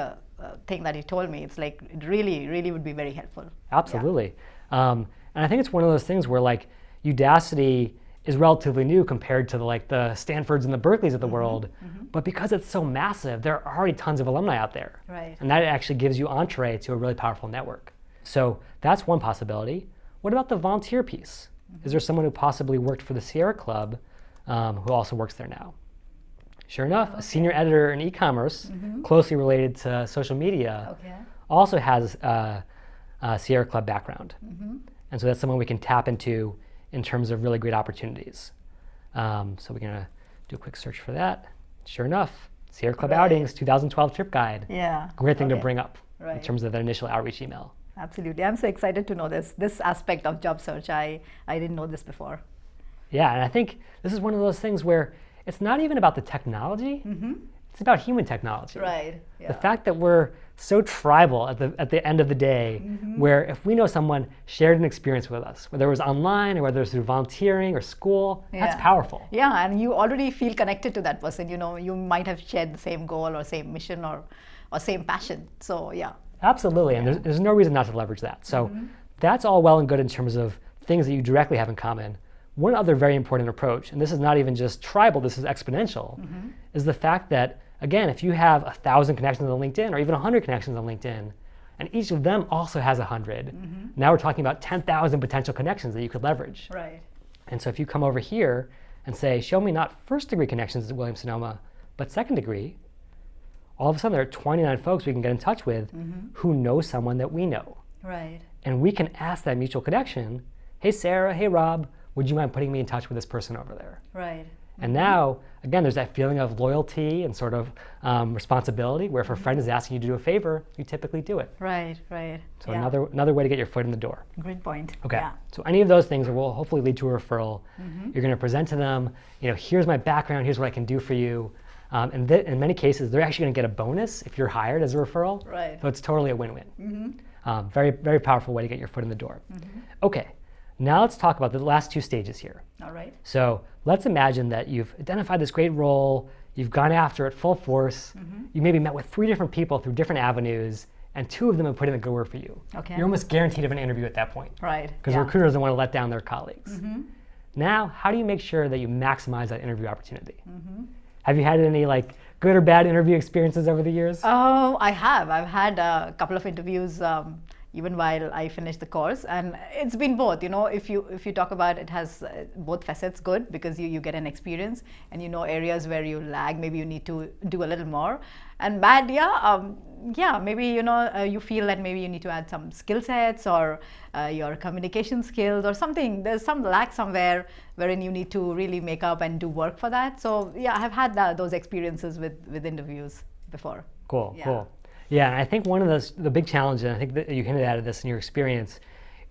[SPEAKER 2] thing that you told me. It's like, it really, really would be very helpful.
[SPEAKER 1] Absolutely. And I think it's one of those things where like Udacity is relatively new compared to the Stanfords and the Berkeleys of the world, but because it's so massive, there are already tons of alumni out there.
[SPEAKER 2] Right.
[SPEAKER 1] And that actually gives you entree to a really powerful network. So that's one possibility. What about the volunteer piece? Is there someone who possibly worked for the Sierra Club who also works there now? Sure enough, a senior editor in e-commerce, closely related to social media, also has a Sierra Club background. And so that's someone we can tap into in terms of really great opportunities. So we're going to do a quick search for that. Sure enough, Sierra Club Outings 2012 Trip Guide.
[SPEAKER 2] Yeah.
[SPEAKER 1] Great thing to bring up in
[SPEAKER 2] Right.
[SPEAKER 1] terms of that initial outreach email.
[SPEAKER 2] Absolutely. I'm so excited to know this aspect of job search. I didn't know this before.
[SPEAKER 1] Yeah, and I think this is one of those things where it's not even about the technology, it's about human technology.
[SPEAKER 2] Right. Yeah.
[SPEAKER 1] The fact that we're so tribal at the end of the day, where if we know someone shared an experience with us, whether it was online or whether it was through volunteering or school, that's powerful.
[SPEAKER 2] Yeah, and you already feel connected to that person. You might have shared the same goal or same mission or same passion. So yeah.
[SPEAKER 1] Absolutely, and there's no reason not to leverage that. So that's all well and good in terms of things that you directly have in common. One other very important approach, and this is not even just tribal, this is exponential, is the fact that, again, if you have 1,000 connections on LinkedIn or even 100 connections on LinkedIn, and each of them also has 100, now we're talking about 10,000 potential connections that you could leverage.
[SPEAKER 2] Right.
[SPEAKER 1] And so if you come over here and say, show me not first degree connections at Williams-Sonoma, but second degree, all of a sudden there are 29 folks we can get in touch with who know someone that we know.
[SPEAKER 2] Right.
[SPEAKER 1] And we can ask that mutual connection, hey Sarah, hey Rob, would you mind putting me in touch with this person over there?
[SPEAKER 2] Right.
[SPEAKER 1] And now, again, there's that feeling of loyalty and sort of responsibility where if a friend is asking you to do a favor, you typically do it.
[SPEAKER 2] Right, right.
[SPEAKER 1] So another way to get your foot in the door.
[SPEAKER 2] Great point.
[SPEAKER 1] Okay.
[SPEAKER 2] Yeah.
[SPEAKER 1] So any of those things will hopefully lead to a referral. You're going to present to them, here's my background, here's what I can do for you. And in many cases, they're actually going to get a bonus if you're hired as a referral.
[SPEAKER 2] Right.
[SPEAKER 1] So it's totally a win-win. Very, very powerful way to get your foot in the door. Okay. Now let's talk about the last two stages here.
[SPEAKER 2] All right.
[SPEAKER 1] So let's imagine that you've identified this great role, you've gone after it full force, you maybe met with 3 different people through different avenues, and 2 of them have put in the good work for you.
[SPEAKER 2] Okay.
[SPEAKER 1] You're almost guaranteed of an interview at that point.
[SPEAKER 2] Right.
[SPEAKER 1] Because recruiters doesn't want to let down their colleagues. Now, how do you make sure that you maximize that interview opportunity? Have you had any good or bad interview experiences over the years?
[SPEAKER 2] Oh, I have. I've had a couple of interviews even while I finished the course, and it's been both. If you talk about it, has both facets. Good, because you get an experience and areas where you lag, maybe you need to do a little more. And bad, maybe you feel that maybe you need to add some skill sets or your communication skills or something. There's some lack somewhere wherein you need to really make up and do work for that. So yeah, I have had those experiences with interviews before.
[SPEAKER 1] Cool. Yeah, and I think one of the big challenges, and I think that you hinted at this in your experience,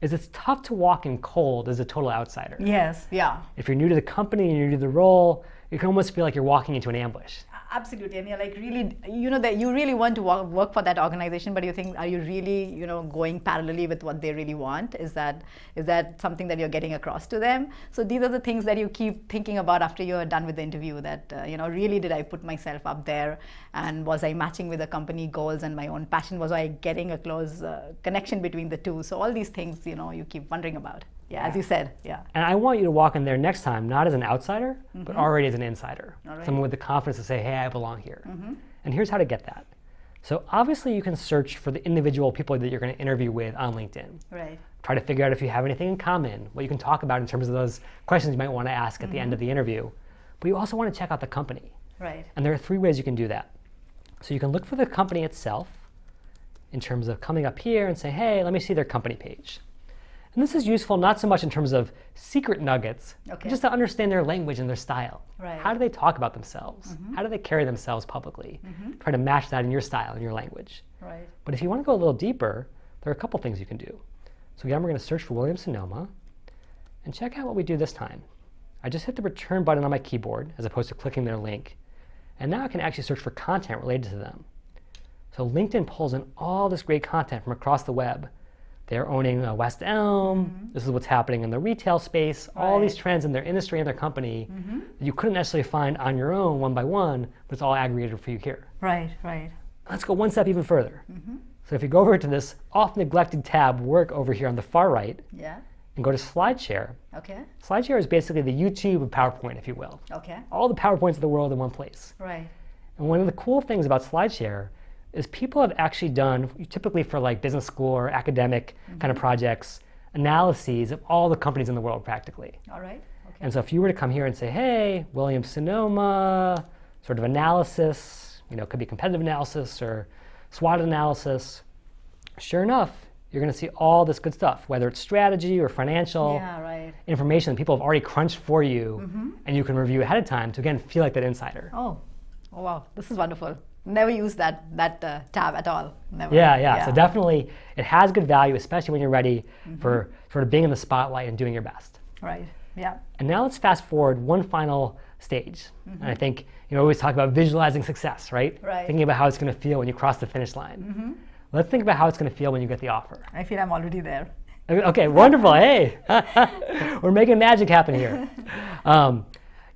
[SPEAKER 1] is it's tough to walk in cold as a total outsider.
[SPEAKER 2] Yes, yeah.
[SPEAKER 1] If you're new to the company and you're new to the role, you can almost feel like you're walking into an ambush.
[SPEAKER 2] Absolutely, and you're like really, that you really want to work for that organization, but you think, are you really, going parallelly with what they really want? Is that something that you're getting across to them? So these are the things that you keep thinking about after you're done with the interview. That really, did I put myself up there, and was I matching with the company goals and my own passion? Was I getting a close connection between the two? So all these things, you keep wondering about. Yeah, as you said, yeah.
[SPEAKER 1] And I want you to walk in there next time, not as an outsider, but already as an insider. Right. Someone with the confidence to say, hey, I belong here. And here's how to get that. So obviously you can search for the individual people that you're going to interview with on LinkedIn.
[SPEAKER 2] Right.
[SPEAKER 1] Try to figure out if you have anything in common, what you can talk about in terms of those questions you might want to ask at the end of the interview. But you also want to check out the company.
[SPEAKER 2] Right.
[SPEAKER 1] And there are 3 ways you can do that. So you can look for the company itself in terms of coming up here and say, hey, let me see their company page. And this is useful not so much in terms of secret nuggets, but just to understand their language and their style.
[SPEAKER 2] Right.
[SPEAKER 1] How do they talk about themselves? How do they carry themselves publicly? Try to match that in your style and your language.
[SPEAKER 2] Right.
[SPEAKER 1] But if you want to go a little deeper, there are a couple things you can do. So again, we're going to search for Williams-Sonoma and check out what we do this time. I just hit the return button on my keyboard as opposed to clicking their link. And now I can actually search for content related to them. So LinkedIn pulls in all this great content from across the web. They're owning West Elm. This is what's happening in the retail space. All these trends in their industry and their company that you couldn't necessarily find on your own one by one, but it's all aggregated for you here.
[SPEAKER 2] Right, right.
[SPEAKER 1] Let's go one step even further. So if you go over to this oft-neglected tab, work over here on the far right, and go to SlideShare.
[SPEAKER 2] Okay.
[SPEAKER 1] SlideShare is basically the YouTube of PowerPoint, if you will.
[SPEAKER 2] Okay.
[SPEAKER 1] All the PowerPoints of the world in one place.
[SPEAKER 2] Right.
[SPEAKER 1] And one of the cool things about SlideShare is people have actually done, typically for like business school or academic kind of projects, analyses of all the companies in the world practically.
[SPEAKER 2] All right. Okay.
[SPEAKER 1] And so if you were to come here and say, hey, Williams-Sonoma, sort of analysis, it could be competitive analysis or SWOT analysis, sure enough, you're going to see all this good stuff, whether it's strategy or financial information that people have already crunched for you and you can review ahead of time to, again, feel like that insider.
[SPEAKER 2] Oh wow, this is wonderful. Never use that tab at all. Never.
[SPEAKER 1] Yeah. So definitely, it has good value, especially when you're ready for sort of being in the spotlight and doing your best.
[SPEAKER 2] Right. Yeah.
[SPEAKER 1] And now let's fast forward one final stage. And I think we always talk about visualizing success, right?
[SPEAKER 2] Right.
[SPEAKER 1] Thinking about how it's going to feel when you cross the finish line. Let's think about how it's going to feel when you get the offer.
[SPEAKER 2] I feel I'm already there.
[SPEAKER 1] Okay, wonderful. Hey, we're making magic happen here.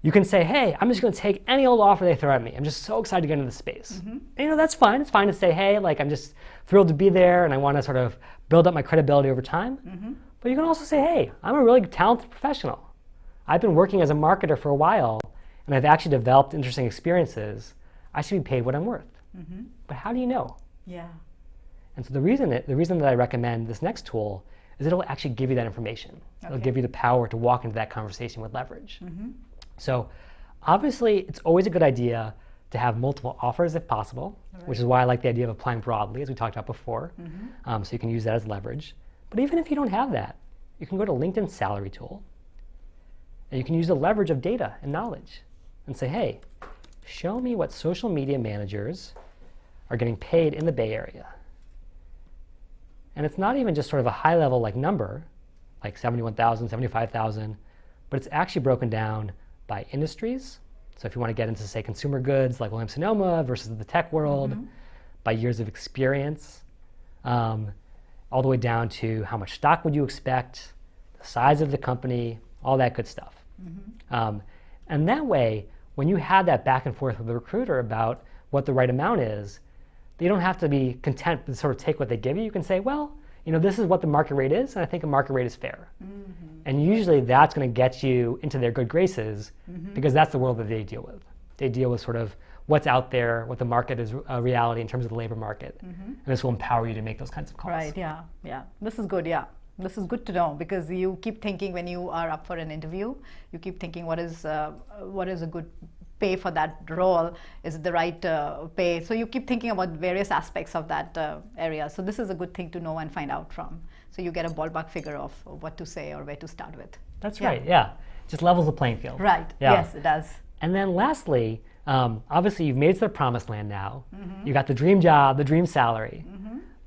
[SPEAKER 1] You can say, hey, I'm just going to take any old offer they throw at me. I'm just so excited to get into the space. And, that's fine. It's fine to say, hey, I'm just thrilled to be there and I want to sort of build up my credibility over time. But you can also say, hey, I'm a really talented professional. I've been working as a marketer for a while and I've actually developed interesting experiences. I should be paid what I'm worth. But how do you know?
[SPEAKER 2] Yeah.
[SPEAKER 1] And so the reason that I recommend this next tool is it'll actually give you that information. It'll give you the power to walk into that conversation with leverage. So obviously, it's always a good idea to have multiple offers if possible, which is why I like the idea of applying broadly, as we talked about before. So you can use that as leverage. But even if you don't have that, you can go to LinkedIn Salary Tool, and you can use the leverage of data and knowledge and say, hey, show me what social media managers are getting paid in the Bay Area. And it's not even just sort of a high-level number, like 71,000, 75,000, but it's actually broken down by industries. So if you want to get into, say, consumer goods like Williams-Sonoma versus the tech world, by years of experience, all the way down to how much stock would you expect, the size of the company, all that good stuff. And that way, when you have that back and forth with the recruiter about what the right amount is, you don't have to be content to sort of take what they give you. You can say, well, this is what the market rate is, and I think a market rate is fair. And usually that's going to get you into their good graces because that's the world that they deal with. They deal with sort of what's out there, what the market is a reality in terms of the labor market. And this will empower you to make those kinds of calls.
[SPEAKER 2] Right, yeah. This is good, yeah. This is good to know because you keep thinking when you are up for an interview, you keep thinking what is a good pay for that role? Is it the right pay? So you keep thinking about various aspects of that area. So this is a good thing to know and find out from. So you get a ballpark figure of what to say or where to start with.
[SPEAKER 1] That's right, yeah. Just levels the playing field.
[SPEAKER 2] Right, yes, it does.
[SPEAKER 1] And then lastly, obviously you've made it to the promised land now. You got the dream job, the dream salary.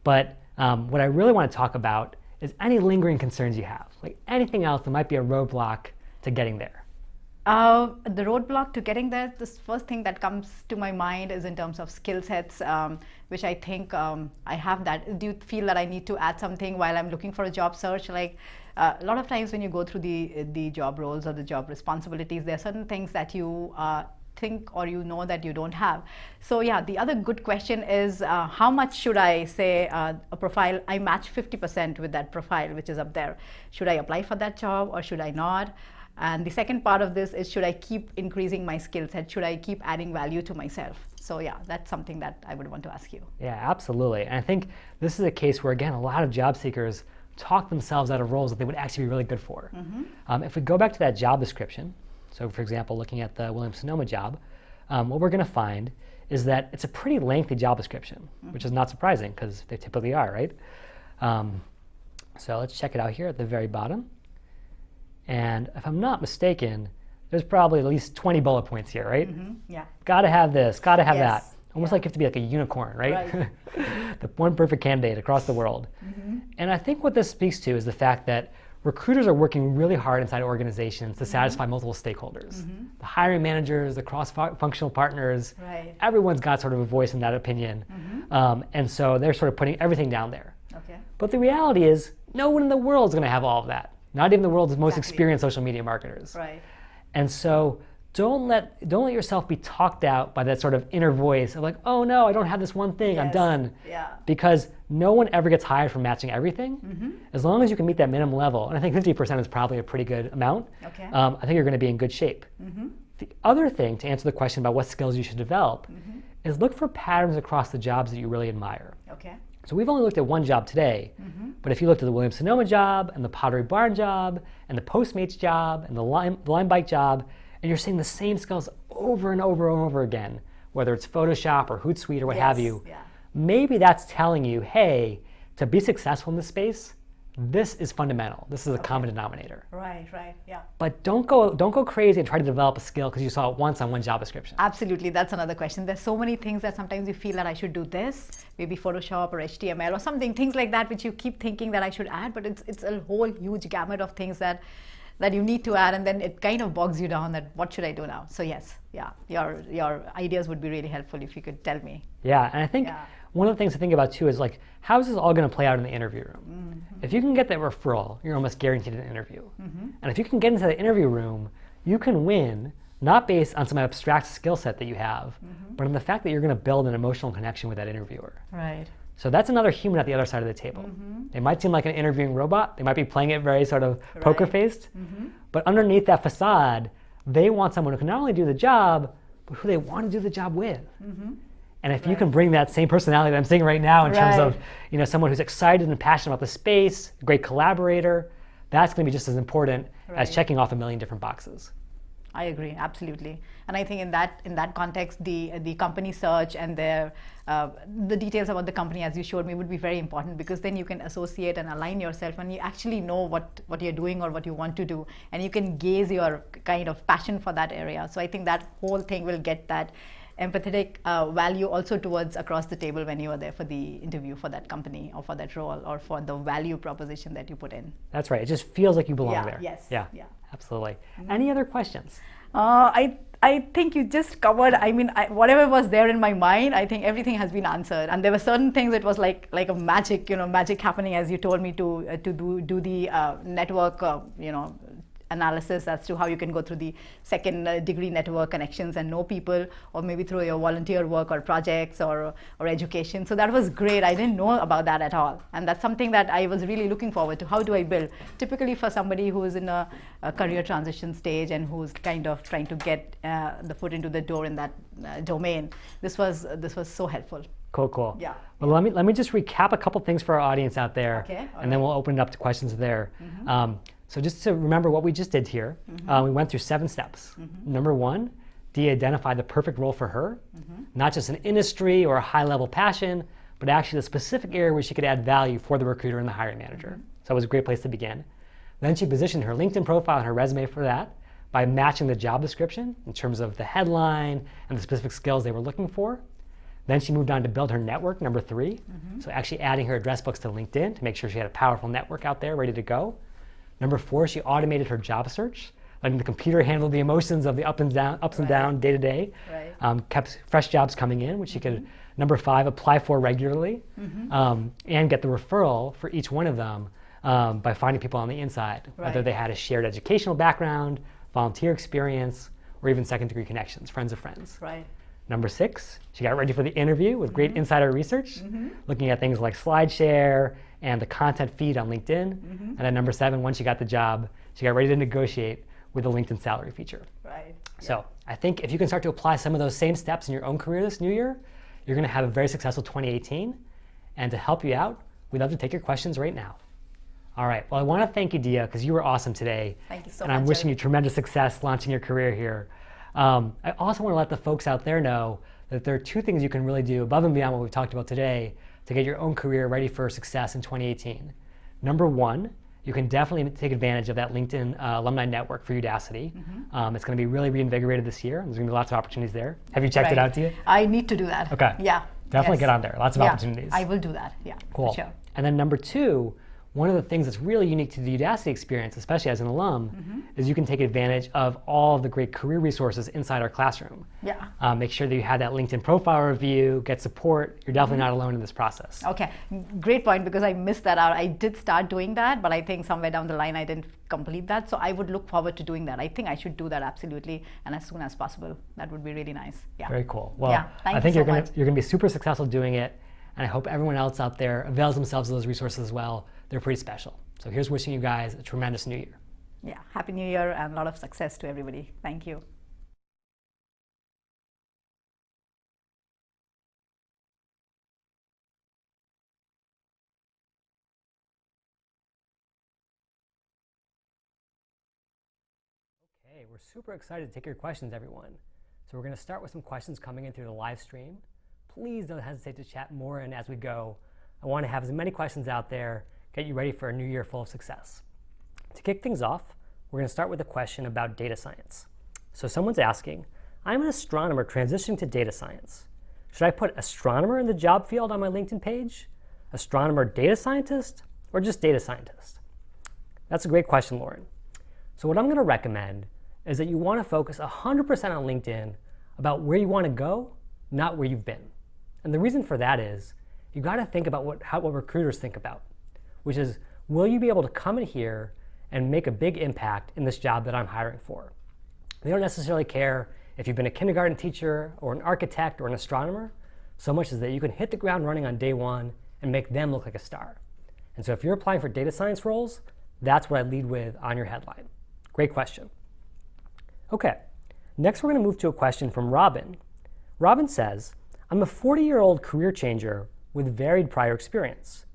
[SPEAKER 1] But what I really want to talk about is any lingering concerns you have, like anything else that might be a roadblock to getting there.
[SPEAKER 2] The roadblock to getting there, the first thing that comes to my mind is in terms of skill sets, which I think I have that. Do you feel that I need to add something while I'm looking for a job search? Like a lot of times when you go through the job roles or the job responsibilities, there are certain things that you think or you know that you don't have. So yeah, the other good question is how much should I say a profile, I match 50% with that profile which is up there. Should I apply for that job or should I not? And the second part of this is, should I keep increasing my skill set? Should I keep adding value to myself? So yeah, that's something that I would want to ask you.
[SPEAKER 1] Yeah, absolutely. And I think this is a case where, again, a lot of job seekers talk themselves out of roles that they would actually be really good for. If we go back to that job description, so for example, looking at the Williams-Sonoma job, what we're going to find is that it's a pretty lengthy job description, which is not surprising because they typically are, right? So let's check it out here at the very bottom. And if I'm not mistaken, there's probably at least 20 bullet points here, right?
[SPEAKER 2] Yeah.
[SPEAKER 1] Got to have this, got to have
[SPEAKER 2] Yes.
[SPEAKER 1] that. Almost like you have to be like a unicorn, right? The one perfect candidate across the world. And I think what this speaks to is the fact that recruiters are working really hard inside organizations to satisfy multiple stakeholders. The hiring managers, the cross-functional partners, everyone's got sort of a voice in that opinion. And so they're sort of putting everything down there.
[SPEAKER 2] Okay.
[SPEAKER 1] But the reality is, no one in the world is going to have all of that. Not even the world's most experienced social media marketers.
[SPEAKER 2] Right.
[SPEAKER 1] And so don't let yourself be talked out by that sort of inner voice of like, oh no, I don't have this one thing, I'm done.
[SPEAKER 2] Yeah.
[SPEAKER 1] Because no one ever gets hired from matching everything. As long as you can meet that minimum level, and I think 50% is probably a pretty good amount,
[SPEAKER 2] Okay.
[SPEAKER 1] I think you're going to be in good shape. The other thing to answer the question about what skills you should develop is look for patterns across the jobs that you really admire.
[SPEAKER 2] Okay.
[SPEAKER 1] So we've only looked at one job today, but if you looked at the Williams-Sonoma job and the Pottery Barn job and the Postmates job and the Lime Bike job, and you're seeing the same skills over and over and over again, whether it's Photoshop or Hootsuite or what have you, maybe that's telling you, hey, to be successful in this space, this is fundamental. This is a common denominator.
[SPEAKER 2] Right, yeah.
[SPEAKER 1] But don't go crazy and try to develop a skill because you saw it once on one job description.
[SPEAKER 2] Absolutely, that's another question. There's so many things that sometimes you feel that I should do this, maybe Photoshop or HTML or something, things like that which you keep thinking that I should add, but it's a whole huge gamut of things that you need to add, and then it kind of bogs you down that what should I do now? So yes, yeah, your ideas would be really helpful if you could tell me.
[SPEAKER 1] Yeah, and I think one of the things to think about too is like, how is this all going to play out in the interview room? If you can get that referral, you're almost guaranteed an interview. And if you can get into the interview room, you can win, not based on some abstract skill set that you have, but on the fact that you're going to build an emotional connection with that interviewer.
[SPEAKER 2] Right.
[SPEAKER 1] So that's another human at the other side of the table. They might seem like an interviewing robot. They might be playing it very sort of poker-faced. But underneath that facade, they want someone who can not only do the job, but who they want to do the job with. And if you can bring that same personality that I'm seeing right now in terms of someone who's excited and passionate about the space, a great collaborator, that's going to be just as important as checking off a million different boxes.
[SPEAKER 2] I agree, absolutely. And I think in that context, the company search and the details about the company, as you showed me, would be very important, because then you can associate and align yourself and you actually know what you're doing or what you want to do, and you can gauge your kind of passion for that area. So I think that whole thing will get that empathetic value also towards across the table when you are there for the interview for that company or for that role or for the value proposition that you put in.
[SPEAKER 1] That's right. It just feels like you belong there.
[SPEAKER 2] Yes.
[SPEAKER 1] Yeah. Absolutely. Any other questions?
[SPEAKER 2] I think you just covered, whatever was there in my mind, I think everything has been answered. And there were certain things, it was like a magic, magic happening as you told me to do the network, analysis as to how you can go through the second degree network connections and know people, or maybe through your volunteer work or projects or education. So that was great. I didn't know about that at all. And that's something that I was really looking forward to. How do I build? Typically for somebody who is in a career transition stage and who's kind of trying to get the foot into the door in that domain, this was so helpful.
[SPEAKER 1] Cool.
[SPEAKER 2] Yeah.
[SPEAKER 1] Well, let me just recap a couple things for our audience out there,
[SPEAKER 2] Okay.
[SPEAKER 1] and then we'll open it up to questions there. So just to remember what we just did here, we went through 7 steps. Number 1, de-identify the perfect role for her, not just an industry or a high-level passion, but actually the specific area where she could add value for the recruiter and the hiring manager. So that was a great place to begin. Then she positioned her LinkedIn profile and her resume for that by matching the job description in terms of the headline and the specific skills they were looking for. Then she moved on to build her network, number 3. So actually adding her address books to LinkedIn to make sure she had a powerful network out there ready to go. Number 4, she automated her job search, letting the computer handle the emotions of the ups and down day to day. Kept fresh jobs coming in, which she could, number 5, apply for regularly, and get the referral for each one of them by finding people on the inside, whether they had a shared educational background, volunteer experience, or even second-degree connections, friends of friends. Number 6, she got ready for the interview with great insider research, looking at things like SlideShare and the content feed on LinkedIn. And then number 7, once she got the job, she got ready to negotiate with the LinkedIn salary feature. So I think if you can start to apply some of those same steps in your own career this new year, you're going to have a very successful 2018. And to help you out, we'd love to take your questions right now. All right. Well, I want to thank you, Dia, because you were awesome today.
[SPEAKER 2] Thank you so
[SPEAKER 1] much.
[SPEAKER 2] And
[SPEAKER 1] I'm wishing you tremendous success launching your career here. I also want to let the folks out there know that there are 2 things you can really do above and beyond what we've talked about today to get your own career ready for success in 2018. Number 1, you can definitely take advantage of that LinkedIn alumni network for Udacity. It's going to be really reinvigorated this year. There's going to be lots of opportunities there. Have you checked it out, Dia?
[SPEAKER 2] I need to do that.
[SPEAKER 1] Okay.
[SPEAKER 2] Yeah.
[SPEAKER 1] Definitely get on there. Lots of opportunities.
[SPEAKER 2] I will do that. Yeah.
[SPEAKER 1] Cool.
[SPEAKER 2] For sure.
[SPEAKER 1] And then number 2, one of the things that's really unique to the Udacity experience, especially as an alum, is you can take advantage of all of the great career resources inside our classroom. Make sure that you have that LinkedIn profile review, get support. You're definitely not alone in this process.
[SPEAKER 2] Okay, great point, because I missed that out. I did start doing that, but I think somewhere down the line I didn't complete that. So I would look forward to doing that. I think I should do that absolutely, and as soon as possible. That would be really nice. Yeah.
[SPEAKER 1] Very cool. Well, I think you're going to be super successful doing it, and I hope everyone else out there avails themselves of those resources as well. They're pretty special. So here's wishing you guys a tremendous new year.
[SPEAKER 2] Yeah, Happy New Year and a lot of success to everybody. Thank you.
[SPEAKER 1] Okay, we're super excited to take your questions, everyone. So we're going to start with some questions coming in through the live stream. Please don't hesitate to chat more in as we go. I want to have as many questions out there, get you ready for a new year full of success. To kick things off, we're going to start with a question about data science. So someone's asking, I'm an astronomer transitioning to data science. Should I put astronomer in the job field on my LinkedIn page? Astronomer data scientist? Or just data scientist? That's a great question, Lauren. So what I'm going to recommend is that you want to focus 100% on LinkedIn about where you want to go, not where you've been. And the reason for that is you got to think about what recruiters think about, which is, will you be able to come in here and make a big impact in this job that I'm hiring for? They don't necessarily care if you've been a kindergarten teacher or an architect or an astronomer, so much as that you can hit the ground running on day 1 and make them look like a star. And so if you're applying for data science roles, that's what I lead with on your headline. Great question. Okay, next we're going to move to a question from Robin. Robin says, I'm a 40-year-old career changer with varied prior experience.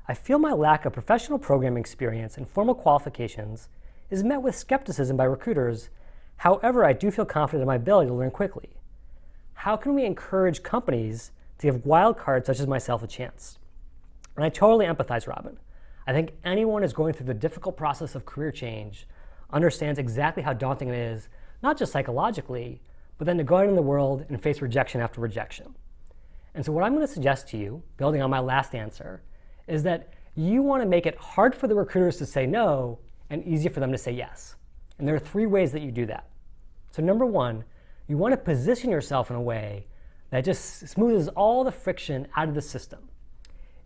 [SPEAKER 1] I feel my lack of professional programming experience and formal qualifications is met with skepticism by recruiters. However, I do feel confident in my ability to learn quickly. How can we encourage companies to give wild cards such as myself a chance? And I totally empathize, Robin. I think anyone who's going through the difficult process of career change understands exactly how daunting it is, not just psychologically, but then to go out in the world and face rejection after rejection. And so what I'm going to suggest to you, building on my last answer, is that you want to make it hard for the recruiters to say no and easy for them to say yes. And there are 3 ways that you do that. So number 1, you want to position yourself in a way that just smooths all the friction out of the system.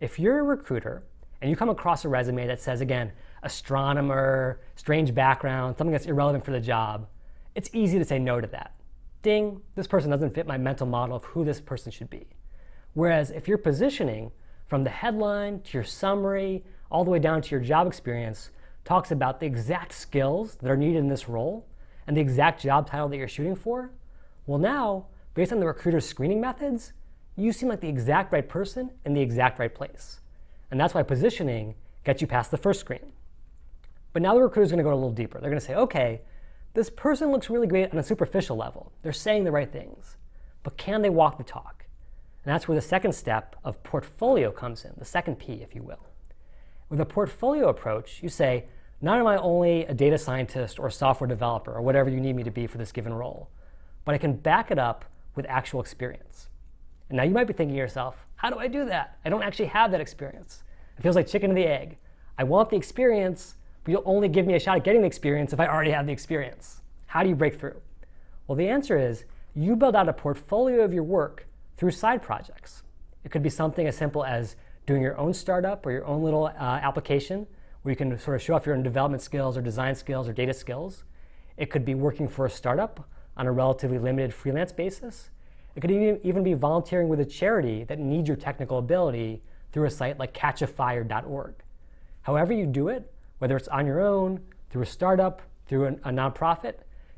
[SPEAKER 1] If you're a recruiter and you come across a resume that says, again, astronomer, strange background, something that's irrelevant for the job, it's easy to say no to that. Ding, this person doesn't fit my mental model of who this person should be. Whereas if you're positioning from the headline to your summary, all the way down to your job experience, talks about the exact skills that are needed in this role and the exact job title that you're shooting for, well now, based on the recruiter's screening methods, you seem like the exact right person in the exact right place. And that's why positioning gets you past the first screen. But now the recruiter's going to go a little deeper. They're going to say, okay, this person looks really great on a superficial level. They're saying the right things. But can they walk the talk? And that's where the second step of portfolio comes in, the second P, if you will. With a portfolio approach, you say, not am I only a data scientist or a software developer or whatever you need me to be for this given role, but I can back it up with actual experience. And now you might be thinking to yourself, how do I do that? I don't actually have that experience. It feels like chicken and the egg. I want the experience, but you'll only give me a shot at getting the experience if I already have the experience. How do you break through? Well, the answer is you build out a portfolio of your work through side projects. It could be something as simple as doing your own startup or your own little application where you can sort of show off your own development skills or design skills or data skills. It could be working for a startup on a relatively limited freelance basis. It could even be volunteering with a charity that needs your technical ability through a site like catchafire.org. However you do it, whether it's on your own, through a startup, through a nonprofit,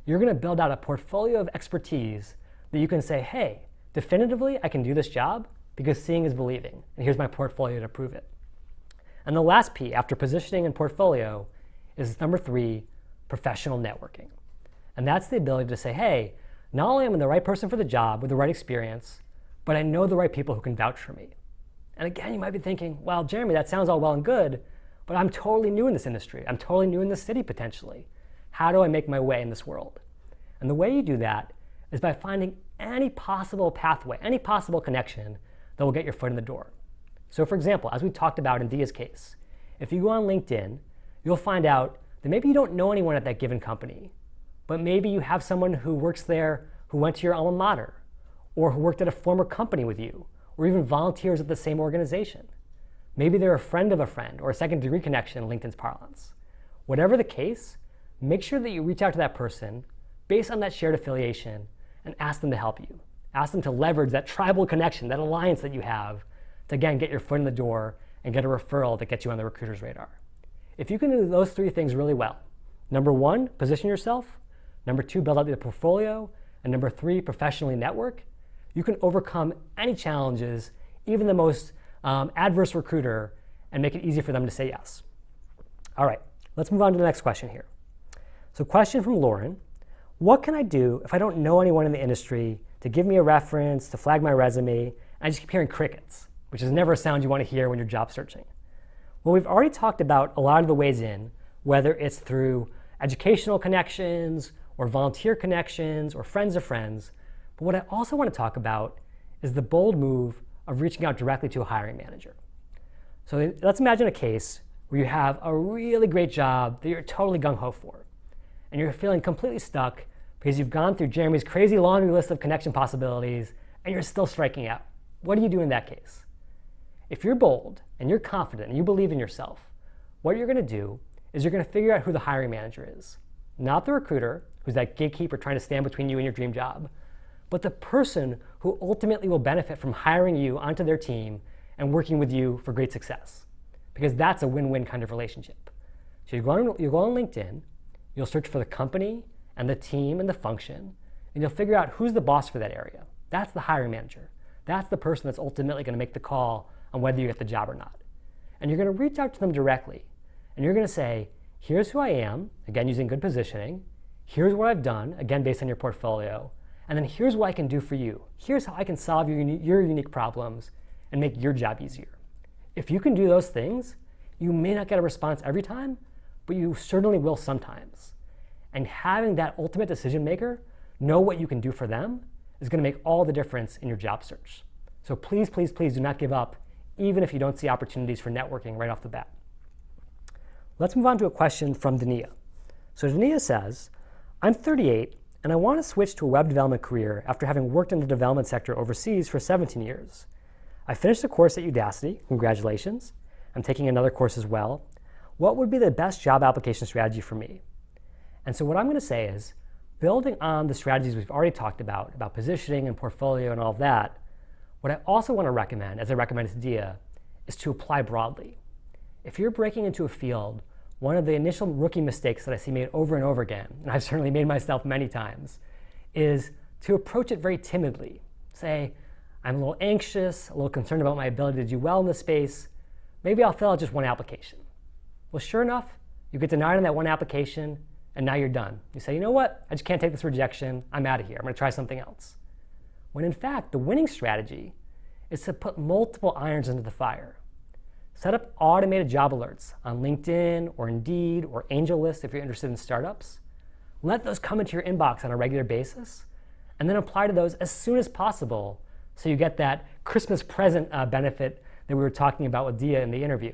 [SPEAKER 1] you're going to build out a portfolio of expertise that you can say, hey, definitively I can do this job because seeing is believing, and here's my portfolio to prove it. And the last P after positioning and portfolio is number 3, professional networking. And that's the ability to say, hey, not only am I the right person for the job with the right experience, but I know the right people who can vouch for me. And again, you might be thinking, well, Jeremy, that sounds all well and good, but I'm totally new in this industry. I'm totally new in this city potentially. How do I make my way in this world? And the way you do that is by finding any possible pathway, any possible connection that will get your foot in the door. So for example, as we talked about in Dia's case, if you go on LinkedIn, you'll find out that maybe you don't know anyone at that given company, but maybe you have someone who works there who went to your alma mater, or who worked at a former company with you, or even volunteers at the same organization. Maybe they're a friend of a friend, or a second degree connection in LinkedIn's parlance. Whatever the case, make sure that you reach out to that person based on that shared affiliation and ask them to help you. Ask them to leverage that tribal connection, that alliance that you have to, again, get your foot in the door and get a referral that gets you on the recruiter's radar. If you can do those 3 things really well, number 1, position yourself. Number 2, build out the portfolio. And number 3, professionally network. You can overcome any challenges, even the most adverse recruiter, and make it easy for them to say yes. All right, let's move on to the next question here. So question from Lauren. What can I do if I don't know anyone in the industry to give me a reference, to flag my resume, and I just keep hearing crickets, which is never a sound you want to hear when you're job searching? Well, we've already talked about a lot of the ways in, whether it's through educational connections, or volunteer connections, or friends of friends. But what I also want to talk about is the bold move of reaching out directly to a hiring manager. So let's imagine a case where you have a really great job that you're totally gung-ho for, and you're feeling completely stuck because you've gone through Jeremy's crazy laundry list of connection possibilities, and you're still striking out. What do you do in that case? If you're bold, and you're confident, and you believe in yourself, what you're going to do is you're going to figure out who the hiring manager is. Not the recruiter, who's that gatekeeper trying to stand between you and your dream job, but the person who ultimately will benefit from hiring you onto their team and working with you for great success. Because that's a win-win kind of relationship. So you go on LinkedIn, you'll search for the company and the team and the function, and you'll figure out who's the boss for that area. That's the hiring manager. That's the person that's ultimately going to make the call on whether you get the job or not. And you're going to reach out to them directly, and you're going to say, here's who I am, again using good positioning, here's what I've done, again based on your portfolio, and then here's what I can do for you. Here's how I can solve your unique problems and make your job easier. If you can do those things, you may not get a response every time, but you certainly will sometimes. And having that ultimate decision maker know what you can do for them is going to make all the difference in your job search. So please, please, please do not give up, even if you don't see opportunities for networking right off the bat. Let's move on to a question from Dania. So Dania says, I'm 38 and I want to switch to a web development career after having worked in the development sector overseas for 17 years. I finished a course at Udacity, congratulations. I'm taking another course as well. What would be the best job application strategy for me? And so what I'm going to say is, building on the strategies we've already talked about positioning and portfolio and all of that, what I also want to recommend, as I recommended to Dia, is to apply broadly. If you're breaking into a field, one of the initial rookie mistakes that I see made over and over again, and I've certainly made myself many times, is to approach it very timidly. Say, I'm a little anxious, a little concerned about my ability to do well in this space. Maybe I'll fill out just one application. Well, sure enough, you get denied on that one application, and now you're done. You say, you know what? I just can't take this rejection. I'm out of here. I'm going to try something else. When in fact, the winning strategy is to put multiple irons into the fire. Set up automated job alerts on LinkedIn or Indeed or AngelList if you're interested in startups. Let those come into your inbox on a regular basis, and then apply to those as soon as possible So you get that Christmas present benefit that we were talking about with Dia in the interview.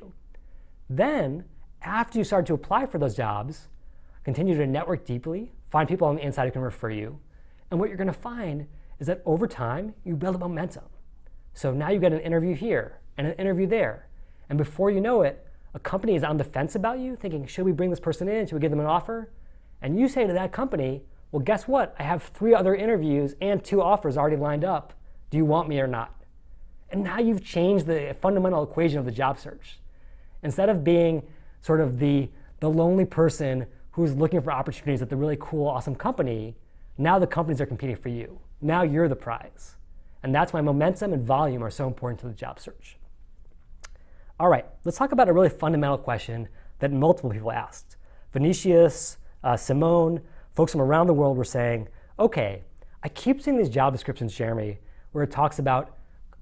[SPEAKER 1] Then, after you start to apply for those jobs, continue to network deeply, find people on the inside who can refer you, and what you're going to find is that over time, you build up momentum. So now you get an interview here and an interview there, and before you know it, a company is on the fence about you, thinking, should we bring this person in? Should we give them an offer? And you say to that company, well, guess what? I have 3 other interviews and 2 offers already lined up. Do you want me or not? And now you've changed the fundamental equation of the job search. Instead of being sort of the lonely person who's looking for opportunities at the really cool, awesome company, now the companies are competing for you. Now you're the prize. And that's why momentum and volume are so important to the job search. All right, let's talk about a really fundamental question that multiple people asked. Vinicius, Simone, folks from around the world were saying, okay, I keep seeing these job descriptions, Jeremy, where it talks about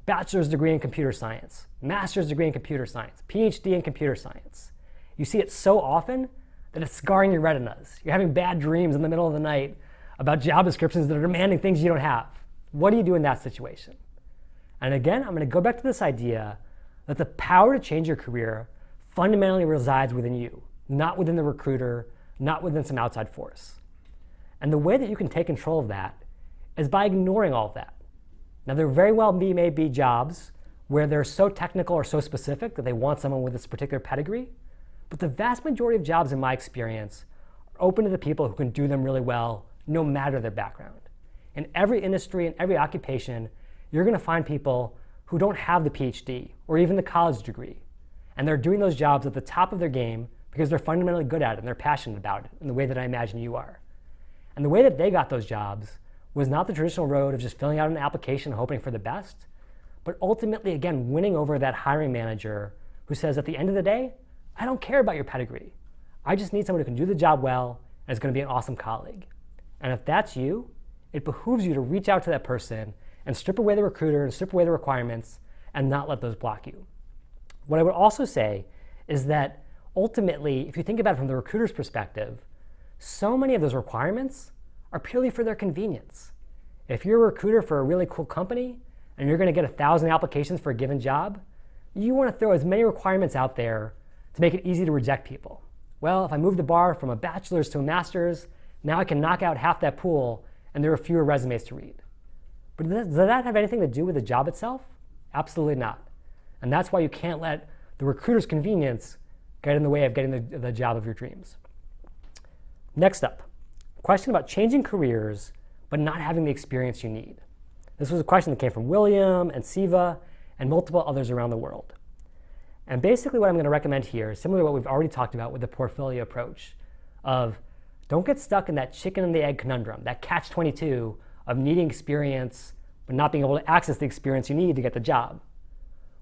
[SPEAKER 1] bachelor's degree in computer science, master's degree in computer science, PhD in computer science. You see it so often that it's scarring your retinas. You're having bad dreams in the middle of the night about job descriptions that are demanding things you don't have. What do you do in that situation? And again, I'm going to go back to this idea that the power to change your career fundamentally resides within you, not within the recruiter, not within some outside force. And the way that you can take control of that is by ignoring all of that. Now, there very well may be jobs where they're so technical or so specific that they want someone with this particular pedigree, but the vast majority of jobs, in my experience, are open to the people who can do them really well, no matter their background. In every industry and every occupation, you're going to find people who don't have the PhD or even the college degree, and they're doing those jobs at the top of their game because they're fundamentally good at it and they're passionate about it in the way that I imagine you are. And the way that they got those jobs was not the traditional road of just filling out an application and hoping for the best, but ultimately, again, winning over that hiring manager who says, at the end of the day, I don't care about your pedigree. I just need someone who can do the job well and is going to be an awesome colleague. And if that's you, it behooves you to reach out to that person and strip away the recruiter and strip away the requirements and not let those block you. What I would also say is that ultimately, if you think about it from the recruiter's perspective, so many of those requirements are purely for their convenience. If you're a recruiter for a really cool company and you're going to get 1,000 applications for a given job, you want to throw as many requirements out there to make it easy to reject people. Well, if I move the bar from a bachelor's to a master's, now I can knock out half that pool and there are fewer resumes to read. But does that have anything to do with the job itself? Absolutely not. And that's why you can't let the recruiter's convenience get in the way of getting the job of your dreams. Next up, question about changing careers but not having the experience you need. This was a question that came from William and Siva and multiple others around the world. And basically what I'm going to recommend here is similar to what we've already talked about with the portfolio approach of don't get stuck in that chicken and the egg conundrum, that catch-22 of needing experience but not being able to access the experience you need to get the job.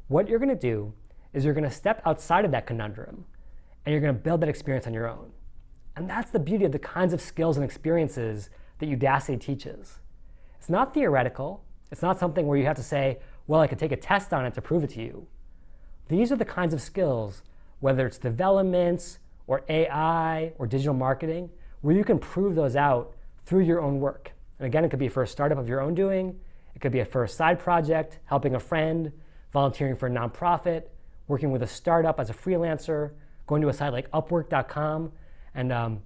[SPEAKER 1] What you're going to do is you're going to step outside of that conundrum and you're going to build that experience on your own. And that's the beauty of the kinds of skills and experiences that Udacity teaches. It's not theoretical. It's not something where you have to say, well, I could take a test on it to prove it to you. These are the kinds of skills, whether it's developments or AI or digital marketing, where you can prove those out through your own work. And again, it could be for a startup of your own doing. It could be for a side project, helping a friend, volunteering for a nonprofit, working with a startup as a freelancer, going to a site like Upwork.com and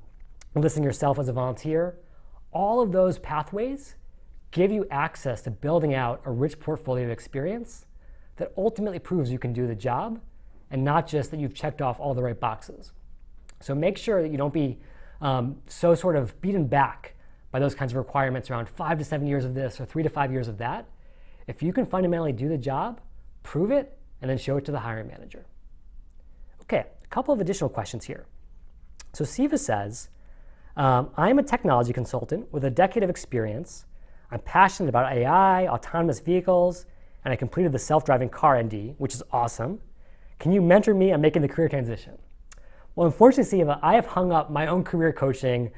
[SPEAKER 1] listing yourself as a volunteer. All of those pathways give you access to building out a rich portfolio of experience that ultimately proves you can do the job and not just that you've checked off all the right boxes. So make sure that you don't be so sort of beaten back by those kinds of requirements around 5 to 7 years of this or 3 to 5 years of that. If you can fundamentally do the job, prove it, and then show it to the hiring manager. Okay, a couple of additional questions here. So Siva says, I'm a technology consultant with a decade of experience. I'm passionate about AI, autonomous vehicles, and I completed the self-driving car ND, which is awesome. Can you mentor me on making the career transition? Well, unfortunately, Siva, I have hung up my own career coaching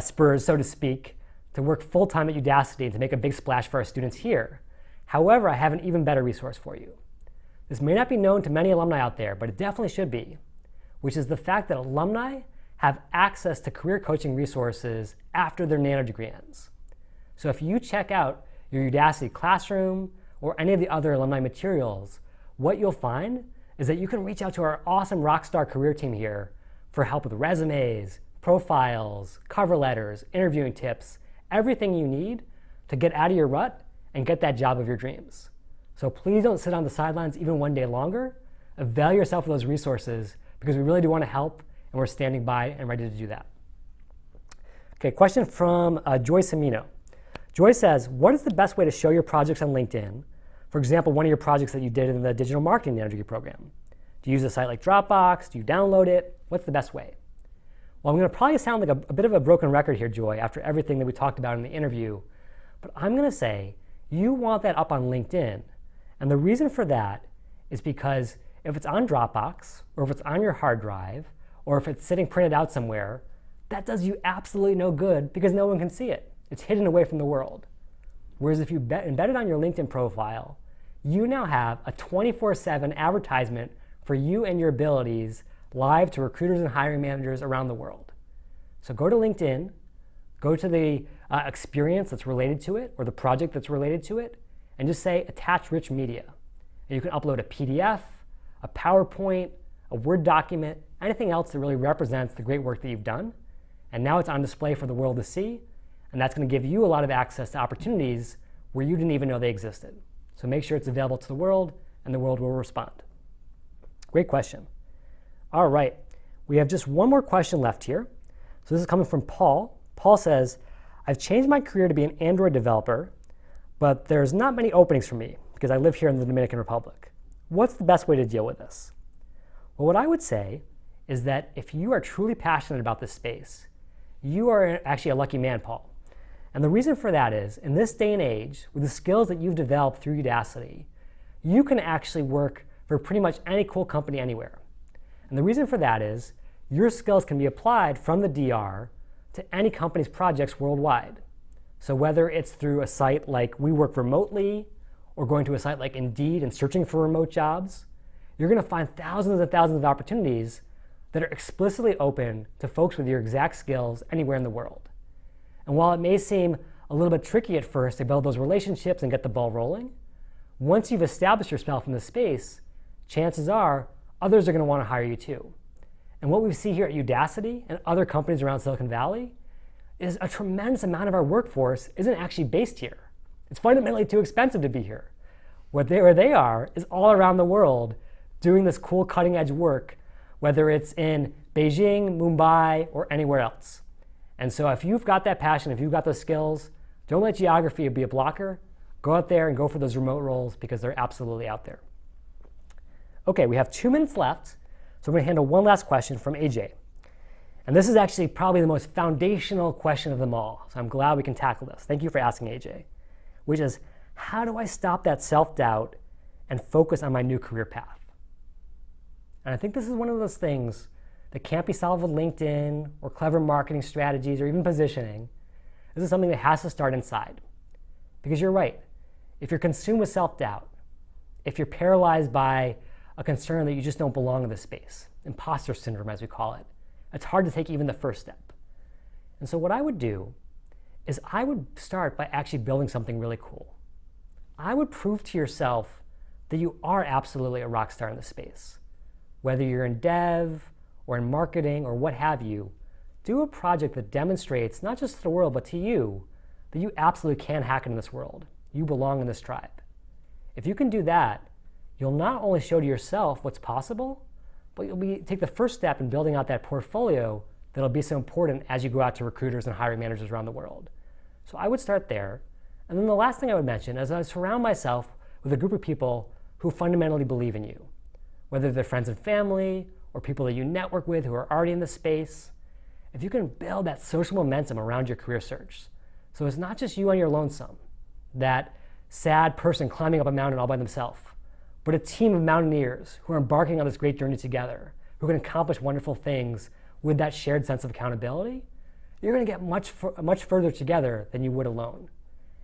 [SPEAKER 1] spurs, so to speak, to work full-time at Udacity and to make a big splash for our students here. However, I have an even better resource for you. This may not be known to many alumni out there, but it definitely should be, which is the fact that alumni have access to career coaching resources after their nano degree ends. So if you check out your Udacity classroom, or any of the other alumni materials, what you'll find is that you can reach out to our awesome rockstar career team here for help with resumes, profiles, cover letters, interviewing tips, everything you need to get out of your rut and get that job of your dreams. So please don't sit on the sidelines even one day longer. Avail yourself of those resources because we really do want to help, and we're standing by and ready to do that. Okay, question from Joyce Amino. Joyce says, what is the best way to show your projects on LinkedIn? For example, one of your projects that you did in the digital marketing nano program. Do you use a site like Dropbox? Do you download it? What's the best way? Well, I'm going to probably sound like a bit of a broken record here, Joy, after everything that we talked about in the interview. But I'm going to say you want that up on LinkedIn. And the reason for that is because if it's on Dropbox, or if it's on your hard drive, or if it's sitting printed out somewhere, that does you absolutely no good because no one can see it. It's hidden away from the world. Whereas if you embed it on your LinkedIn profile, you now have a 24/7 advertisement for you and your abilities live to recruiters and hiring managers around the world. So go to LinkedIn, go to the experience that's related to it or the project that's related to it, and just say attach rich media. And you can upload a PDF, a PowerPoint, a Word document, anything else that really represents the great work that you've done. And now it's on display for the world to see, and that's going to give you a lot of access to opportunities where you didn't even know they existed. So make sure it's available to the world, and the world will respond. Great question. All right, we have just one more question left here. So this is coming from Paul. Paul says, I've changed my career to be an Android developer, but there's not many openings for me because I live here in the Dominican Republic. What's the best way to deal with this? Well, what I would say is that if you are truly passionate about this space, you are actually a lucky man, Paul. And the reason for that is, in this day and age, with the skills that you've developed through Udacity, you can actually work for pretty much any cool company anywhere. And the reason for that is, your skills can be applied from the DR to any company's projects worldwide. So whether it's through a site like We Work Remotely, or going to a site like Indeed and searching for remote jobs, you're going to find thousands and thousands of opportunities that are explicitly open to folks with your exact skills anywhere in the world. And while it may seem a little bit tricky at first to build those relationships and get the ball rolling, once you've established yourself in this space, chances are others are going to want to hire you too. And what we see here at Udacity and other companies around Silicon Valley is a tremendous amount of our workforce isn't actually based here. It's fundamentally too expensive to be here. Where they are is all around the world doing this cool cutting edge work, whether it's in Beijing, Mumbai, or anywhere else. And so if you've got that passion, if you've got those skills, don't let geography be a blocker. Go out there and go for those remote roles because they're absolutely out there. Okay, we have 2 minutes left, so I'm going to handle one last question from AJ. And this is actually probably the most foundational question of them all, so I'm glad we can tackle this. Thank you for asking, AJ, which is, how do I stop that self-doubt and focus on my new career path? And I think this is one of those things that can't be solved with LinkedIn or clever marketing strategies or even positioning. This is something that has to start inside. Because you're right, if you're consumed with self-doubt, if you're paralyzed by a concern that you just don't belong in this space, imposter syndrome as we call it, it's hard to take even the first step. And so what I would do is I would start by actually building something really cool. I would prove to yourself that you are absolutely a rock star in this space. Whether you're in dev or in marketing or what have you, do a project that demonstrates not just to the world but to you that you absolutely can hack in this world. You belong in this tribe. If you can do that, you'll not only show to yourself what's possible, but you'll take the first step in building out that portfolio that'll be so important as you go out to recruiters and hiring managers around the world. So I would start there. And then the last thing I would mention is I would surround myself with a group of people who fundamentally believe in you, whether they're friends and family or people that you network with who are already in the space. If you can build that social momentum around your career search, so it's not just you on your lonesome, that sad person climbing up a mountain all by themselves, but a team of mountaineers who are embarking on this great journey together, who can accomplish wonderful things with that shared sense of accountability, you're going to get much further together than you would alone.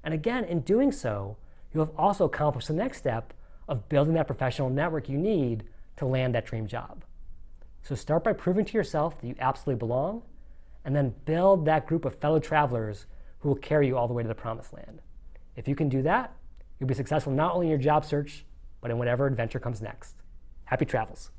[SPEAKER 1] And again, in doing so, you'll have also accomplished the next step of building that professional network you need to land that dream job. So start by proving to yourself that you absolutely belong, and then build that group of fellow travelers who will carry you all the way to the promised land. If you can do that, you'll be successful not only in your job search, but in whatever adventure comes next. Happy travels.